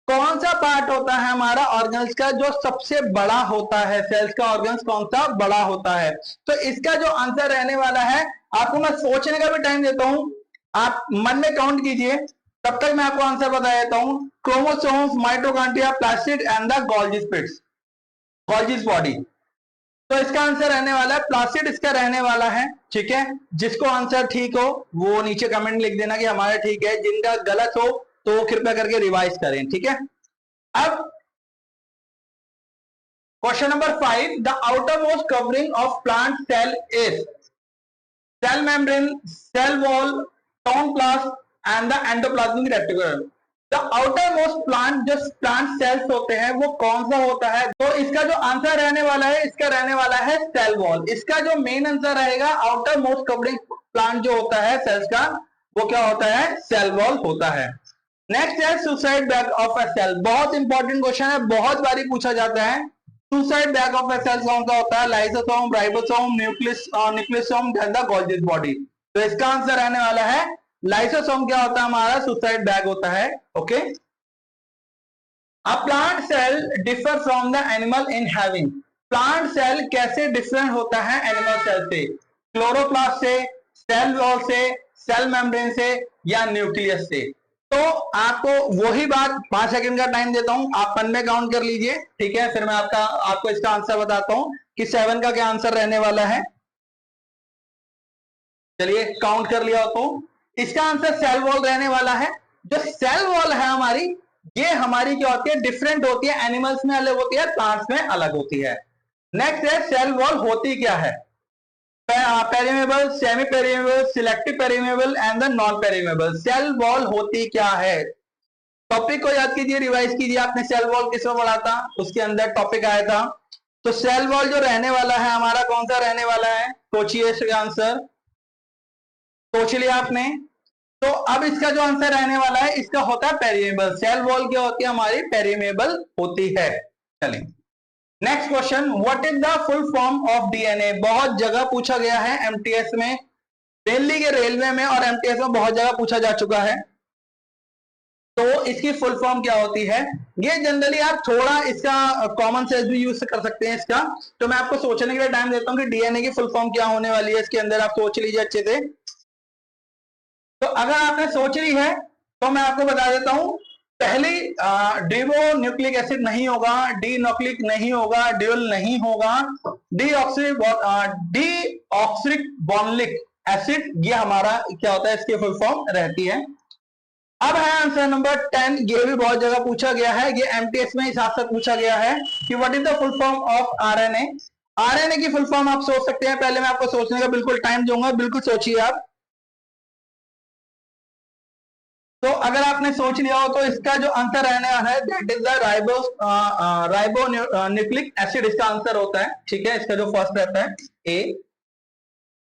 कौन सा पार्ट होता है हमारा ऑर्गन्स का जो सबसे बड़ा होता है, सेल्स का ऑर्गन्स कौन सा बड़ा होता है। तो इसका जो आंसर रहने वाला है, आपको मैं सोचने का भी टाइम देता हूं, आप मन में काउंट कीजिए, तब तक मैं आपको आंसर बता देता हूं। Chromosomes, mitochondria, plastid and the Golgi spits, Golgi body. तो इसका आंसर रहने वाला है प्लास्टिड, इसका रहने वाला है। ठीक है। जिसको आंसर ठीक हो वो नीचे कमेंट लिख देना कि हमारा ठीक है, जिनका गलत हो तो कृपया करके रिवाइज करें। ठीक है। अब question number 5, the outer most covering of plant cell is cell membrane, cell wall, tonoplast and the endoplasmic reticulum. The outer most plant जो प्लांट सेल्स होते हैं वो कौन सा होता है। तो इसका जो आंसर रहने वाला है, इसका रहने वाला है सेल वॉल। इसका जो मेन आंसर रहेगा, आउटर मोस्ट कवरिंग प्लांट जो होता है सेल्स का, वो क्या होता है, सेल वॉल होता है। नेक्स्ट है suicide bag of a cell, बहुत इंपॉर्टेंट क्वेश्चन है, बहुत बारी पूछा जाता है। Suicide bag of a cell कौन सा होता है, lysosome, ribosome, nucleosome, the Golgi body. तो इसका आंसर रहने वाला है लाइसोसोम। क्या होता है हमारा, सुसाइड बैग होता है। Okay. A plant cell differ from the animal in having, plant cell कैसे डिफरेंट होता है एनिमल सेल से, क्लोरोप्लास्ट से, सेल वॉल से, सेल मेम्ब्रेन से, या न्यूक्लियस से। तो आपको वही बात 5 सेकंड का टाइम देता हूं, आप मन में काउंट कर लीजिए। ठीक है। फिर मैं आपको इसका आंसर बताता हूं कि 7 का क्या आंसर रहने वाला है। चलिए काउंट कर लिया तो इसका आंसर सेल वॉल रहने वाला है। जो सेल वॉल है हमारी, ये हमारी क्या होती है, डिफरेंट होती है, एनिमल्स में अलग होती है, प्लांट्स में अलग होती है। नेक्स्ट है सेल वॉल होती क्या है, permeable, semi permeable, selective permeable and the non permeable. Cell wall होती क्या है, टॉपिक को याद कीजिए, रिवाइज कीजिए, आपने सेल वॉल किसमें पढ़ा था, उसके अंदर टॉपिक आया था। तो सेल वॉल जो रहने वाला है हमारा, कौन सा रहने वाला है, सोचिए इसका आंसर, सोच लिया आपने। तो अब इसका जो आंसर रहने वाला है, इसका होता है पेरिमेबल। सेल वॉल क्या होती है हमारी, पेरिमेबल होती है। चलिए next question, what is the full form of DNA. बहुत जगह पूछा गया है एमटीएस में, दिल्ली के रेलवे में और एमटीएस में बहुत जगह पूछा जा चुका है। तो इसकी फुल फॉर्म क्या होती है, ये जनरली आप थोड़ा इसका कॉमन सेंस भी यूज कर सकते हैं इसका। तो मैं आपको सोचने के लिए टाइम देता हूं कि डीएनए की फुल फॉर्म क्या होने वाली है, इसके अंदर आप सोच लीजिए अच्छे से। तो अगर आपने सोच ली है तो मैं आपको बता देता हूं, पहली डिबो न्यूक्लिक एसिड नहीं होगा, डी न्यूक्लिक नहीं होगा, ड्यूल नहीं होगा, डी ऑक्सिक बोनलिक एसिड, ये हमारा क्या होता है, इसकी फुल फॉर्म रहती है। अब है आंसर नंबर 10। ये भी बहुत जगह पूछा गया है, ये एमटीएस में ही साथ साथ पूछा गया है कि what is the full form of RNA. RNA की फुल फॉर्म आप सोच सकते हैं, पहले मैं आपको सोचने का बिल्कुल टाइम दूंगा, बिल्कुल सोचिए आप। तो अगर आपने सोच लिया हो तो इसका जो आंसर रहने वाला है that is the ribo nucleic acid, इसका आंसर होता है। ठीक है, इसका जो फर्स्ट रहता है ए।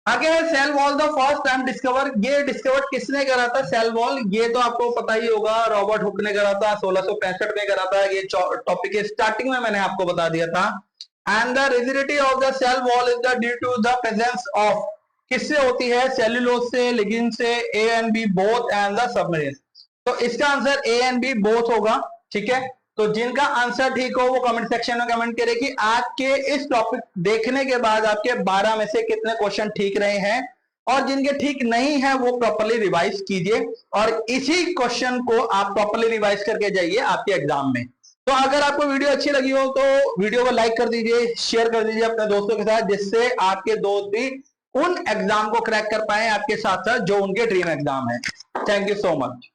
आगे है cell wall the first time discover. ये डिस्कवर किसने करा था सेल वॉल? ये तो आपको पता ही होगा, रॉबर्ट हुक ने करा था, 1665 में करा था। ये टॉपिक स्टार्टिंग में मैंने आपको बता दिया था। And the rigidity of the cell wall is the due to the presence of, किससे होती है? सेल्यूलोज से, लिग्निन से, A and B both and the submarine. तो इसका answer A and B both होगा। ठीक है, तो जिनका आंसर ठीक हो वो कमेंट सेक्शन में कमेंट करे कि आपके इस टॉपिक देखने के बाद आपके 12 में से कितने क्वेश्चन ठीक रहे हैं, और जिनके ठीक नहीं है वो प्रॉपर्ली रिवाइज कीजिए, और इसी क्वेश्चन को आप प्रॉपर्ली रिवाइज करके जाइए आपके एग्जाम में। तो अगर आपको वीडियो अच्छी लगी हो तो वीडियो को लाइक कर दीजिए, शेयर कर दीजिए अपने दोस्तों के साथ, जिससे आपके दोस्त भी उन एग्जाम को क्रैक कर पाए आपके साथ साथ जो उनके ड्रीम एग्जाम है। Thank you so much.